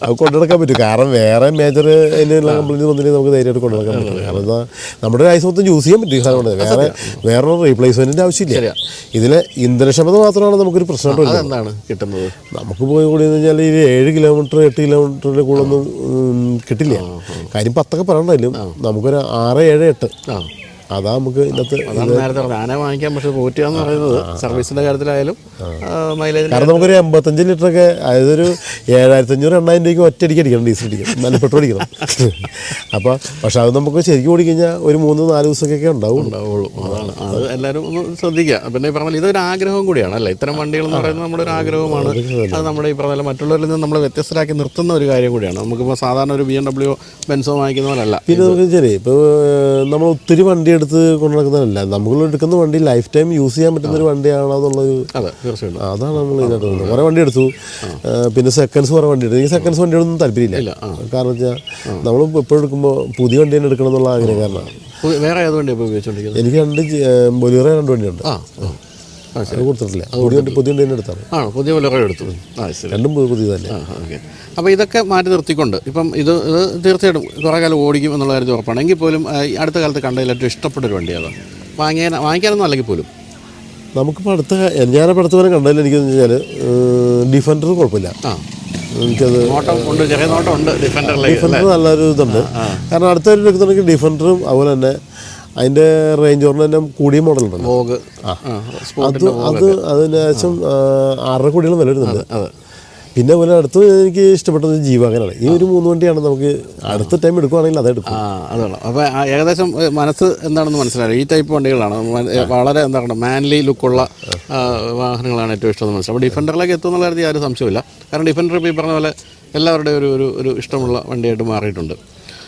അത് കൊണ്ടു നടക്കാൻ പറ്റും. കാരണം വേറെ മേജർ അതിനുള്ള കംപ്ലൈൻറ്റ് വന്നില്ലെങ്കിൽ നമുക്ക് ധൈര്യമായിട്ട് കൊണ്ടു നടക്കാൻ പറ്റും. കാരണം എന്താ, നമ്മുടെ ഒരു ആയുസ് മൊത്തം യൂസ് ചെയ്യാൻ പറ്റും. സാധനം വേറെ റീപ്ലേസ്മെൻറ്റിൻ്റെ ആവശ്യമില്ല. ഇതിലെ ഇന്ധനക്ഷമത മാത്രമാണ് നമുക്കൊരു പ്രശ്നമായിട്ട് എന്താണ് കിട്ടുന്നത്. നമുക്ക് പോയി കൂടിയെന്ന് വെച്ചാൽ ഈ 7 കിലോമീറ്റർ 8 കിലോമീറ്ററിൻ്റെ കൂടുതലൊന്നും കിട്ടില്ല. കാര്യം 10 പറയണ്ടായാലും നമുക്കൊരു 6, 7, 8 അതാ നമുക്ക് ഇന്നത്തെ നേരത്തെ ആന വാങ്ങിക്കാൻ. പക്ഷേ പോറ്റുക എന്ന് പറയുന്നത് സർവീസിൻ്റെ കാര്യത്തിലായാലും മൈലേജ്, കാരണം നമുക്കൊരു 85 ലിറ്ററൊക്കെ, അതായത് ഒരു 7,500-8,000 രൂപയ്ക്ക് ഒറ്റയടിക്ക് അടിക്കണം. ഡീസൽ അടിക്കണം, നല്ല പെട്രോൾ അടിക്കണം. അപ്പോൾ പക്ഷെ അത് നമുക്ക് ശരിക്കും ഓടിക്കഴിഞ്ഞാൽ ഒരു 3-4 ദിവസമൊക്കെ ഉണ്ടാവുള്ളൂ. അതാണ് അത് എല്ലാവരും ഒന്ന് ശ്രദ്ധിക്കുക. പിന്നെ ഈ പറഞ്ഞാൽ ഇതൊരു ആഗ്രഹം കൂടിയാണ് അല്ലേ, ഇത്തരം വണ്ടികൾ എന്ന് പറയുന്നത് നമ്മുടെ ഒരു ആഗ്രഹമാണ്. അത് നമ്മുടെ ഈ പറഞ്ഞാൽ മറ്റുള്ളവരിൽ നിന്ന് നമ്മൾ വ്യത്യസ്തരാക്കി നിർത്തുന്ന ഒരു കാര്യം കൂടിയാണ്. നമുക്കിപ്പോൾ സാധാരണ ഒരു BMW Benzo വാങ്ങിക്കുന്ന പോലല്ല. പിന്നെ നമുക്ക് ശരി, ഇപ്പോൾ നമ്മൾ ഒത്തിരി വണ്ടി എടുത്ത് കൊണ്ടു നടക്കുന്നതല്ല, നമ്മൾ എടുക്കുന്ന വണ്ടി ലൈഫ് ടൈം യൂസ് ചെയ്യാൻ പറ്റുന്ന ഒരു വണ്ടിയാണോ എന്നുള്ളൊരു, അതാണ് നമ്മൾ ഇതിനകത്ത് തോന്നുന്നത്. കുറേ വണ്ടി എടുത്തു, പിന്നെ സെക്കൻഡ്സ് കുറേ വണ്ടി എടുത്തു. എനിക്ക് സെക്കൻഡ്സ് വണ്ടിയോടൊന്നും താല്പര്യമില്ല. കാരണം വെച്ചാൽ നമ്മൾ എപ്പോഴും എടുക്കുമ്പോൾ പുതിയ വണ്ടി തന്നെ എടുക്കണം എന്നുള്ള ആഗ്രഹം കാരണമാണ്. വേറെ ഏത് വണ്ടിയാണ് ഉപയോഗിച്ചുകൊണ്ടിരിക്കുന്നത്? എനിക്ക് 2 ബൊലേറോ 2 വണ്ടിയുണ്ട്. അത് കൊടുത്തിട്ടില്ല. പുതിയ വണ്ടി തന്നെ എടുത്താണ്. പുതിയ ബൊലേറോ എടുത്തു. ശരി. രണ്ടും പുതിയ തന്നെ. ഓക്കെ. അപ്പോൾ ഇതൊക്കെ മാറ്റി നിർത്തിക്കൊണ്ട് ഇപ്പം ഇത് തീർച്ചയായിട്ടും കുറേ കാലം ഓടിക്കും എന്നുള്ള കാര്യത്തിൽ ഉറപ്പാണ്. എങ്കിൽ പോലും അടുത്ത കാലത്ത് കണ്ടതിൽ ഏറ്റവും ഇഷ്ടപ്പെട്ടൊരു വണ്ടി അതാണ് വാങ്ങിക്കാനൊന്നും അല്ലെങ്കിൽ പോലും നമുക്കിപ്പോൾ ഞാനിപ്പോൾ അടുത്ത പോലെ കണ്ടതിൽ എനിക്കെന്ന് വെച്ചാൽ ഡിഫൻഡർ കുഴപ്പമില്ല. എനിക്കത് ചെറിയ നോട്ടം ഉണ്ട്. ഡിഫൻഡർ നല്ലൊരു ഇതുണ്ട്. കാരണം അടുത്തൊരു എടുക്കുന്നുണ്ടെങ്കിൽ ഡിഫൻഡറും അതുപോലെ തന്നെ അതിൻ്റെ റേഞ്ച് ഓറിന് തന്നെ കൂടിയ മോഡലുണ്ടല്ലോ. അത് അതിന് ശേഷം 6.5 കോടിയോളം വില വരുന്നുണ്ട്. പിന്നെ അതുപോലെ അടുത്ത് എനിക്ക് ഇഷ്ടപ്പെട്ടത് ജീവാഗനാണ്. ഈ ഒരു 3 വണ്ടിയാണ് നമുക്ക് അടുത്ത ടൈം എടുക്കുവാണെങ്കിൽ അതെടുക്കും. അതാണ്. അപ്പോൾ ഏകദേശം മനസ്സ് എന്താണെന്ന് മനസ്സിലായി. ഈ ടൈപ്പ് വണ്ടികളാണ് വളരെ എന്താണ് മാൻലി ലുക്കുള്ള വാഹനങ്ങളാണ് ഏറ്റവും ഇഷ്ടമെന്ന് മനസ്സിലായി. അപ്പോൾ ഡിഫൻഡറിലേക്ക് എത്തുമെന്നുള്ള കാര്യത്തിൽ ആരും സംശയമില്ല. കാരണം ഡിഫൻഡർ ഇപ്പോൾ ഈ പറഞ്ഞ പോലെ എല്ലാവരുടെയും ഒരു ഇഷ്ടമുള്ള വണ്ടിയായിട്ട് മാറിയിട്ടുണ്ട്.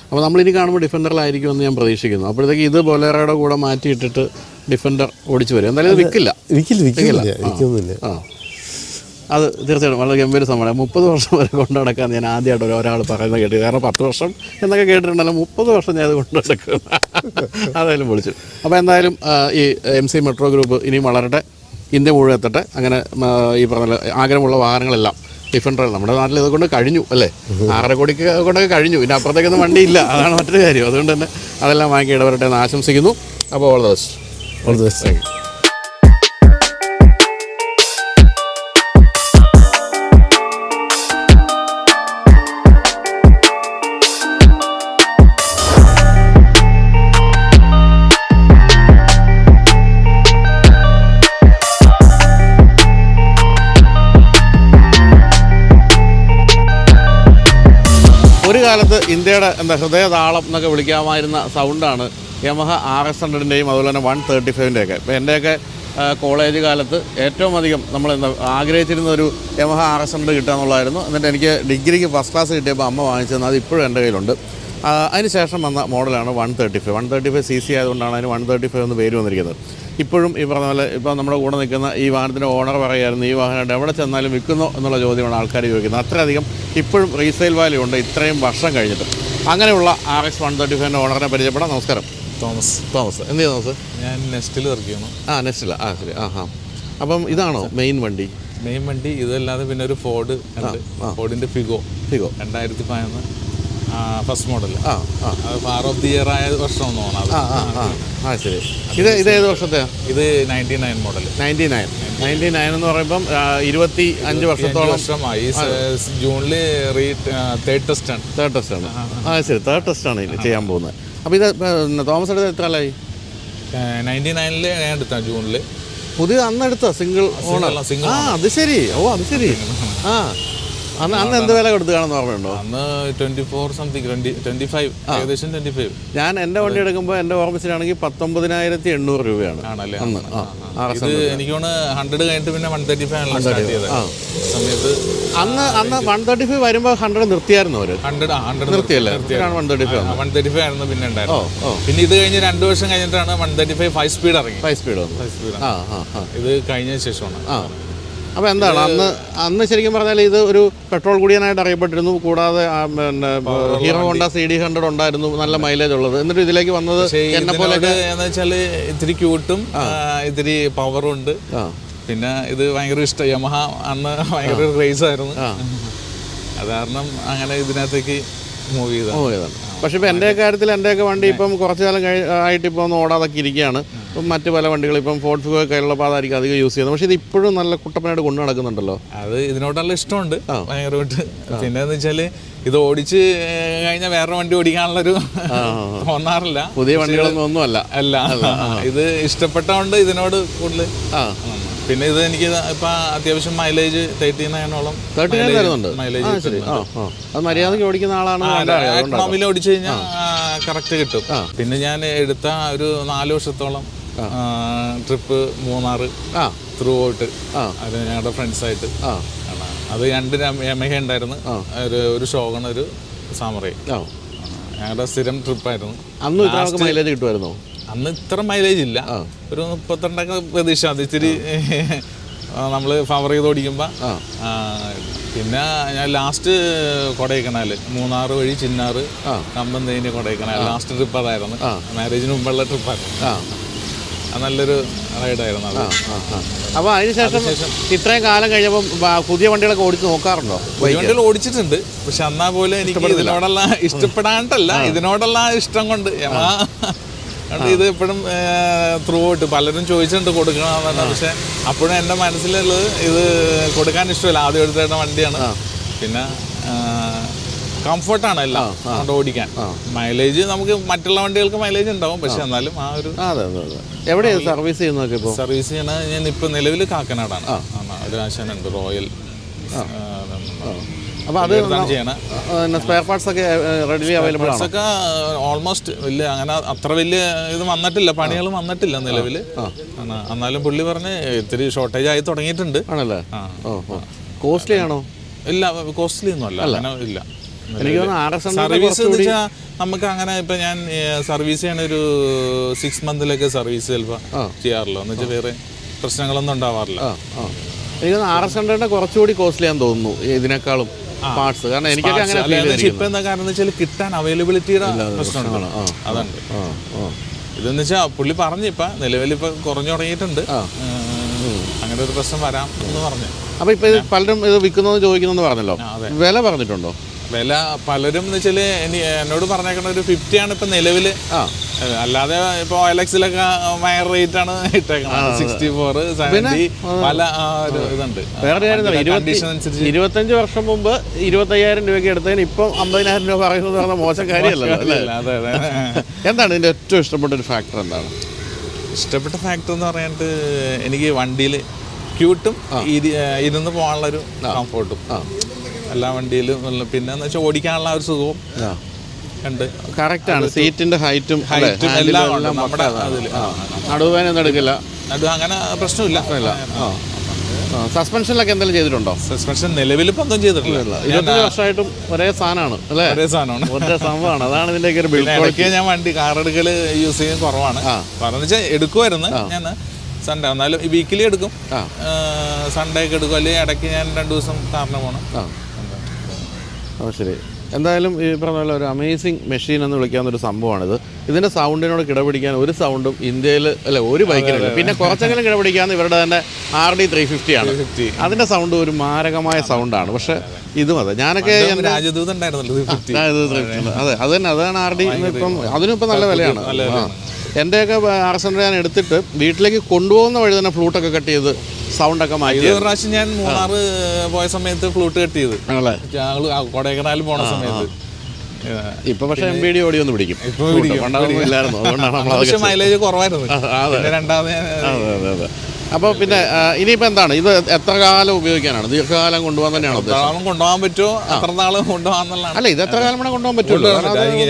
അപ്പോൾ നമ്മളിനി കാണുമ്പോൾ ഡിഫൻഡറിലായിരിക്കുമെന്ന് ഞാൻ പ്രതീക്ഷിക്കുന്നു. അപ്പോഴത്തേക്ക് ഇത് ബൊലേറോയുടെ കൂടെ മാറ്റിയിട്ടിട്ട് ഡിഫൻഡർ ഓടിച്ചു വരും. എന്തായാലും ഇത് വിൽക്കില്ല. അത് തീർച്ചയായിട്ടും വളരെ ഗംഭീര സംഭവമാണ്. 30 വർഷം വരെ കൊണ്ടു നടക്കാൻ ഞാൻ ആദ്യമായിട്ട് ഒരാൾ പറയുന്നത് കേട്ടു. കാരണം 10 വർഷം എന്നൊക്കെ കേട്ടിട്ടുണ്ടല്ലോ, 30 വർഷം ഞാൻ അത് കൊണ്ടു നടക്കുക. അതായാലും വിളിച്ചു. അപ്പോൾ എന്തായാലും ഈ MC മെട്രോ ഗ്രൂപ്പ് ഇനിയും വളരട്ടെ, ഇന്ത്യ മുഴുവൻ എത്തട്ടെ. അങ്ങനെ ഈ പറഞ്ഞ ആഗ്രഹമുള്ള വാഹനങ്ങളെല്ലാം ഡിഫൻഡർ നമ്മുടെ നാട്ടിൽ ഇതുകൊണ്ട് കഴിഞ്ഞു അല്ലേ. 6.5 കോടിക്ക് കൊണ്ടൊക്കെ കഴിഞ്ഞു. പിന്നെ അപ്പുറത്തേക്കൊന്നും വണ്ടിയില്ല. അതാണ് മറ്റൊരു കാര്യം. അതുകൊണ്ട് തന്നെ അതെല്ലാം വാങ്ങി ഇടവരട്ടെ എന്ന് ആശംസിക്കുന്നു. അപ്പോൾ ഓൾ ദ ബെസ്റ്റ്. ഒരു കാലത്ത് ഇന്ത്യയുടെ ഹൃദയതാളം എന്നൊക്കെ വിളിക്കാമായിരുന്ന സൗണ്ടാണ് യമഹ RX100-ൻ്റെയും അതുപോലെ തന്നെ 135-ൻ്റെയൊക്കെ. ഇപ്പോൾ എൻ്റെയൊക്കെ കോളേജ് കാലത്ത് ഏറ്റവും അധികം നമ്മൾ ആഗ്രഹിച്ചിരുന്ന ഒരു യമഹ RX100 കിട്ടുക എന്നുള്ളതായിരുന്നു. എന്നിട്ട് എനിക്ക് ഡിഗ്രിക്ക് ഫസ്റ്റ് ക്ലാസ് കിട്ടിയപ്പോൾ അമ്മ വാങ്ങിച്ചതെന്ന് അത് ഇപ്പോഴും എൻ്റെ കയ്യിലുണ്ട്. അതിന് ശേഷം വന്ന മോഡലാണ് 135 CC ആയതുകൊണ്ടാണ് അതിന് 135 എന്ന് പേര് വന്നിരിക്കുന്നത്. ഇപ്പോഴും ഈ പറഞ്ഞ പോലെ ഇപ്പോൾ നമ്മുടെ കൂടെ നിൽക്കുന്ന ഈ വാഹനത്തിൻ്റെ ഓണർ പറയായിരുന്നു, ഈ വാഹനം എവിടെ ചെന്നാലും വിൽക്കുന്നോ എന്നുള്ള ചോദ്യമാണ് ആൾക്കാർ ചോദിക്കുന്നത്. അത്രയധികം ഇപ്പോഴും റീസെയിൽ വാല്യൂ ഉണ്ട് ഇത്രയും വർഷം കഴിഞ്ഞിട്ട്. അങ്ങനെയുള്ള RX 135 ഓണറിനെ പരിചയപ്പെടാം. നമസ്കാരം. തോമസ്. എന്ത് ചെയ്യുന്നു തോമസ്? ഞാൻ നെസ്റ്റിൽ വർക്ക് ചെയ്യുന്നു. നെസ്റ്റില. ശരി. അപ്പം ഇതാണോ മെയിൻ വണ്ടി? ഇതല്ലാതെ പിന്നെ ഒരു ഫോർഡിൻ്റെ ഫിഗോ 2015 ഫസ്റ്റ് മോഡൽ. അത് ഫാർ ഓഫ് ദി ഇയർ ആയ വർഷം തോന്നുന്നു. ശരി. ഇത് ഏത് വർഷത്തെ? ഇത് 99 മോഡൽ. 99 എന്ന് പറയുമ്പം 25 വർഷമായി. ജൂണിൽ തേർഡ് ടെസ്റ്റാണ്. ശരി. തേർഡ് ടെസ്റ്റാണ് ഇനി ചെയ്യാൻ പോകുന്നത്. അപ്പോൾ ഇത് തോമസ് എടുത്ത് എത്ര കാലമായി? 99 ഞാൻ എടുത്താണ് ജൂണിൽ. പുതിയ അന്ന് എടുത്ത സിംഗിൾ ഓണർ? അത് ശരി. അത് ശരി. അന്ന് എന്ത് വില കൊടുത്ത് കാണുന്ന ഓർമ്മയുണ്ടോ? അന്ന് 24 സംതിങ്, 25, ഏകദേശം 25. ഞാൻ എൻ്റെ വണ്ടി എടുക്കുമ്പോൾ എൻ്റെ ഓർമ്മച്ചിലാണെങ്കിൽ 19,800 രൂപയാണ്. ആണല്ലേ? ഇത് എനിക്ക് 100 കഴിഞ്ഞിട്ട് പിന്നെ 135 സ്റ്റാർട്ട് ചെയ്തത് സമയത്ത്. അന്ന് 135 വരുമ്പോൾ 100 നിർത്തിയായിരുന്നു അവർ. 100 നിർത്തിയല്ലേ? 135 ആയിരുന്നു പിന്നെ ഉണ്ടായിരുന്നു. പിന്നെ ഇത് കഴിഞ്ഞ് 2 വർഷം കഴിഞ്ഞിട്ടാണ് 135 5 സ്പീഡ് ഇറങ്ങി. 5 സ്പീഡ് ഇത് കഴിഞ്ഞ ശേഷമാണ്. അപ്പോൾ എന്താണ് അന്ന് ശരിക്കും പറഞ്ഞാൽ ഇത് ഒരു പെട്രോൾ കുടിയനായിട്ട് അറിയപ്പെട്ടിരുന്നു. കൂടാതെ പിന്നെ ഹീറോ ഹോണ്ട CD100 ഉണ്ടായിരുന്നു, നല്ല മൈലേജ് ഉള്ളത്. എന്നിട്ട് ഇതിലേക്ക് വന്നത് എന്നെ പോലെ എന്ന് വെച്ചാൽ ഇത്തിരി ക്യൂട്ടും ഇത്തിരി പവറും ഉണ്ട്. പിന്നെ ഇത് ഭയങ്കര ഇഷ്ടം. യമഹ അന്ന് ഭയങ്കര ക്രേസ് ആയിരുന്നു. അത് കാരണം അങ്ങനെ ഇതിനകത്തേക്ക് മൂവ് ചെയ്തതാണ്. പക്ഷേ ഇപ്പോൾ എൻ്റെ കാര്യത്തിൽ എൻ്റെയൊക്കെ വണ്ടി ഇപ്പം കുറച്ച് കാലം ആയിട്ട് ഇപ്പോൾ ഒന്ന് ഓടാതൊക്കെ ഇരിക്കുകയാണ്. ഇപ്പം മറ്റ് പല വണ്ടികൾ ഇപ്പം ഫോർഡ് ഫിഗോ കയ്യിലുള്ളപ്പോൾ അതായിരിക്കും അധികം യൂസ് ചെയ്യുന്നത്. പക്ഷേ ഇത് ഇപ്പോഴും നല്ല കുട്ടപ്പനായിട്ട് കൊണ്ടു നടക്കുന്നുണ്ടല്ലോ. അത് ഇതിനോട് നല്ല ഇഷ്ടമുണ്ട് ഭയങ്കരമായിട്ട്. പിന്നെ എന്ന് വെച്ചാൽ ഇത് ഓടിച്ച് കഴിഞ്ഞാൽ വേറെ വണ്ടി ഓടിക്കാനുള്ളൊരു തോന്നാറില്ല. പുതിയ വണ്ടികളൊന്നും ഒന്നുമല്ല. ഇത് ഇഷ്ടപ്പെട്ടതുകൊണ്ട് ഇതിനോട് കൂടുതൽ. പിന്നെ ഇത് എനിക്ക് ഇപ്പം അത്യാവശ്യം മൈലേജ് 39ഓളം മൈലേജ്. അത് മര്യാദയ്ക്ക് ഓടിക്കുന്ന ആളാണ്. എക്കണോമിയിൽ ഓടിച്ചു കഴിഞ്ഞാൽ കറക്റ്റ് കിട്ടും. പിന്നെ ഞാൻ എടുത്ത ഒരു 4 വർഷത്തോളം ട്രിപ്പ് മൂന്നാർ ത്രൂ ഔട്ട്. അത് ഞങ്ങളുടെ ഫ്രണ്ട്സായിട്ട്. അത് 2 യമഹ ഉണ്ടായിരുന്നു, ഒരു ഷോഗൺ, ഒരു സാമറൈ. ഞങ്ങളുടെ സ്ഥിരം ട്രിപ്പായിരുന്നു. അന്ന് ഇത്ര മൈലേജ് കിട്ടുമായിരുന്നോ? അന്ന് ഇത്ര മൈലേജ് ഇല്ല, ഒരു 32 പ്രതീക്ഷ. അത് ഇച്ചിരി നമ്മൾ ഫവർ ചെയ്ത് ഓടിക്കുമ്പോൾ. പിന്നെ ഞാൻ ലാസ്റ്റ് കൊടൈക്കനാൽ, മൂന്നാർ വഴി ചിന്നാർ, കമ്പന്തേനി, കൊടൈക്കനാൽ ലാസ്റ്റ് ട്രിപ്പ് അതായിരുന്നു. മാരേജിന് മുമ്പുള്ള ട്രിപ്പായിരുന്നു. നല്ലൊരു റൈഡായിരുന്നു അത്. അപ്പോൾ അതിനുശേഷം ഇത്രയും കാലം കഴിഞ്ഞപ്പോൾ പുതിയ വണ്ടികളൊക്കെ ഓടിച്ച് നോക്കാറുണ്ടോ? വണ്ടികൾ ഓടിച്ചിട്ടുണ്ട്, പക്ഷെ എന്നാ പോലും എനിക്ക് ഇതിനോടുള്ള ഇഷ്ടപ്പെടാണ്ടല്ല, ഇതിനോടുള്ള ഇഷ്ടം കൊണ്ട് ഇത് എപ്പോഴും ത്രൂ ഔട്ട് പലരും ചോദിച്ചിട്ടുണ്ട് കൊടുക്കണമെന്ന്. പക്ഷെ അപ്പോഴും എൻ്റെ മനസ്സിലുള്ളത് ഇത് കൊടുക്കാൻ ഇഷ്ടമില്ല. ആദ്യം എടുത്തേണ്ട വണ്ടിയാണ്. പിന്നെ കംഫർട്ടാണ് എല്ലാം കൊണ്ട് ഓടിക്കാൻ. മൈലേജ് നമുക്ക് മറ്റുള്ള വണ്ടികൾക്ക് മൈലേജ് ഉണ്ടാവും, പക്ഷെ എന്നാലും ആ ഒരു എവിടെയാണ് സർവീസ് ചെയ്യുന്നതൊക്കെ? ഇപ്പോൾ സർവീസ് ചെയ്യണ ഞാൻ ഇപ്പോൾ നിലവിൽ കാക്കനാടാണ്. ഒരു ആശാനുണ്ട് റോയൽ. അപ്പോൾ അത് സ്പെയർ പാർട്സ് ഒക്കെ റെഡിലി അവൈലബിൾ ആണ്? ഒക്കെ ഓൾമോസ്റ്റ് വലിയ അങ്ങനെ അത്ര വലിയ ഇത് വന്നിട്ടില്ല, പണികൾ വന്നിട്ടില്ല നിലവിൽ. എന്നാലും പുള്ളി പറഞ്ഞ് ഇത്തിരി ഷോർട്ടേജ് ആയി തുടങ്ങിയിട്ടുണ്ട്. ആണല്ലേ? കോസ്റ്റ്ലി ആണോ? ഇല്ല, കോസ്റ്റ്ലി ഒന്നും അല്ല, അങ്ങനെ ഇല്ല. എനിക്ക് തോന്നുന്നു സർവീസ് എന്ന് വെച്ചാൽ നമുക്ക് അങ്ങനെ ഇപ്പം ഞാൻ സർവീസ് ചെയ്യണ ഒരു 6 മന്തിലൊക്കെ സർവീസ് ചിലപ്പോൾ ചെയ്യാറില്ല. എന്ന് വെച്ചാൽ വേറെ പ്രശ്നങ്ങളൊന്നും ഉണ്ടാവാറില്ല. എനിക്ക് തോന്നുന്നു RS100 കുറച്ചുകൂടി കോസ്റ്റ്ലി ആണെന്ന് തോന്നുന്നു ഇതിനേക്കാളും പാർട്സ്. കാരണം എനിക്കൊക്കെ അങ്ങനെ ഇപ്പം എന്താ കാരണം എന്ന് വെച്ചാൽ കിട്ടാൻ അവൈലബിലിറ്റിയുടെ പ്രശ്നമുണ്ട്, അതുണ്ട്. ഇതെന്ന് വെച്ചാൽ പുള്ളി പറഞ്ഞു ഇപ്പം നിലവിലിപ്പോൾ കുറഞ്ഞു തുടങ്ങിയിട്ടുണ്ട്, അങ്ങനെ ഒരു പ്രശ്നം വരാം എന്ന് പറഞ്ഞു. അപ്പോൾ ഇപ്പോൾ ഇത് പലരും ഇത് വിൽക്കുന്നതെന്ന് ചോദിക്കുന്നതെന്ന് പറഞ്ഞല്ലോ, വില പറഞ്ഞിട്ടുണ്ടോ? വില പലരും എന്ന് വെച്ചാൽ എന്നോട് പറഞ്ഞേക്കണ ഒരു 50 ആണ് ഇപ്പം നിലവിൽ. അല്ലാതെ ഇപ്പോൾ OLX-ലൊക്കെ ഭയങ്കര റേറ്റ് ആണ് ഇട്ടേക്കുന്നത്, 64, 70 പല ഇതുണ്ട്. വേറെ കാര്യം, 25 വർഷം മുമ്പ് 25,000 രൂപയ്ക്ക് എടുത്തതിന് ഇപ്പം 50,000 രൂപ പറയുന്നത് പറഞ്ഞാൽ മോശം കാര്യമല്ലല്ലോ അല്ലേ? അതെ അതെ. എന്താണ് ഇതിൻ്റെ ഏറ്റവും ഇഷ്ടപ്പെട്ട ഒരു ഫാക്ടർ? എന്താണ് ഇഷ്ടപ്പെട്ട ഫാക്ടർ എന്ന് പറയാനായിട്ട് എനിക്ക് വണ്ടിയിൽ ക്യൂട്ടും ഇരുന്ന് പോകാനുള്ളൊരു കംഫോർട്ടും എല്ലാ വണ്ടിയിലും. പിന്നെ എന്ന് വെച്ചാൽ ഓടിക്കാനുള്ള ഒരു സുഖവും ഉണ്ട്. കറക്റ്റാണ്. സീറ്റിന്റെ ഹൈറ്റും എല്ലാം നമ്മുടെ അതിൽ നടുവേനൊന്നും എടുക്കില്ല, അങ്ങനെ പ്രശ്നമില്ല. സസ്പെൻഷനിലൊക്കെ എന്തെങ്കിലും ചെയ്തിട്ടുണ്ടോ? സസ്പെൻഷൻ നിലവിൽ ഇപ്പം ഒന്നും ചെയ്തിട്ടില്ല. 25 വർഷമായിട്ടും ഒരേ സാധനമാണ് അല്ലേ? ഒരേ സാധനമാണ്, ഒരേ സംഭവമാണ്. അതാണ് ഇതിന്റെ ഒരു ബിൽഡ് ക്വാളിറ്റി. ഞാൻ വണ്ടി കാർ എടുക്കൽ യൂസ് ചെയ്യാൻ കുറവാണ്. പറഞ്ഞു വെച്ചാൽ എടുക്കുമായിരുന്നു ഞാൻ സൺഡേ, എന്നാലും വീക്കിലി എടുക്കും, സൺഡേ ഒക്കെ എടുക്കും, അല്ലെങ്കിൽ ഇടയ്ക്ക് ഞാൻ 2 ദിവസം കാറിന് പോകണം. ശരി. എന്തായാലും ഈ പറഞ്ഞ പോലെ ഒരു അമേസിങ് മെഷീൻ എന്ന് വിളിക്കാവുന്ന ഒരു സംഭവമാണിത്. ഇതിൻ്റെ സൗണ്ടിനോട് കിടപിടിക്കാൻ ഒരു സൗണ്ടും ഇന്ത്യയിൽ അല്ല ഒരു ബൈക്കിനില്ല. പിന്നെ കുറച്ചെങ്കിലും കിടപിടിക്കാന്ന് ഇവരുടെ തന്നെ RD 350 ആണ്. അതിൻ്റെ സൗണ്ട് ഒരു മാരകമായ സൗണ്ടാണ്. പക്ഷേ ഇതും അതെ, ഞാനൊക്കെ രാജദൂത് ഉണ്ടായിരുന്നല്ലോ. അതെ, അത് തന്നെ, അതാണ് RD. ഇപ്പം അതിനും ഇപ്പം നല്ല വിലയാണ്. എൻ്റെയൊക്കെ RS100 ഞാൻ എടുത്തിട്ട് വീട്ടിലേക്ക് കൊണ്ടുപോകുന്ന വഴി തന്നെ ഫ്ലൂട്ടൊക്കെ കട്ട് ചെയ്ത് സൗണ്ടൊക്കെ മാറ്റി. ഒരു പ്രാവശ്യം ഞാൻ മൂന്നാർ പോയ സമയത്ത് ഫ്ലൂട്ട് കട്ട് ചെയ്ത് കൊടൈക്കനാലിൽ പോണ സമയത്ത്. ഇപ്പൊ പക്ഷെ MPD ഓടി ഒന്ന് പിടിക്കും, ഇല്ലായിരുന്നു. അതുകൊണ്ടാണ് മൈലേജ് കുറവായിരുന്നു. അപ്പോൾ പിന്നെ ഇനിയിപ്പോൾ എന്താണ് ഇത്? എത്ര കാലം ഉപയോഗിക്കാനാണ്? ദീർഘകാലം കൊണ്ടുപോകാൻ തന്നെയാണോ? കൊണ്ടുപോകാൻ പറ്റുമോ? അത്ര നാൾ കൊണ്ടുപോകാന്നുള്ളതാണ്. അല്ല, ഇത് എത്ര കാലം വേണം കൊണ്ടുപോകാൻ പറ്റുള്ളൂ?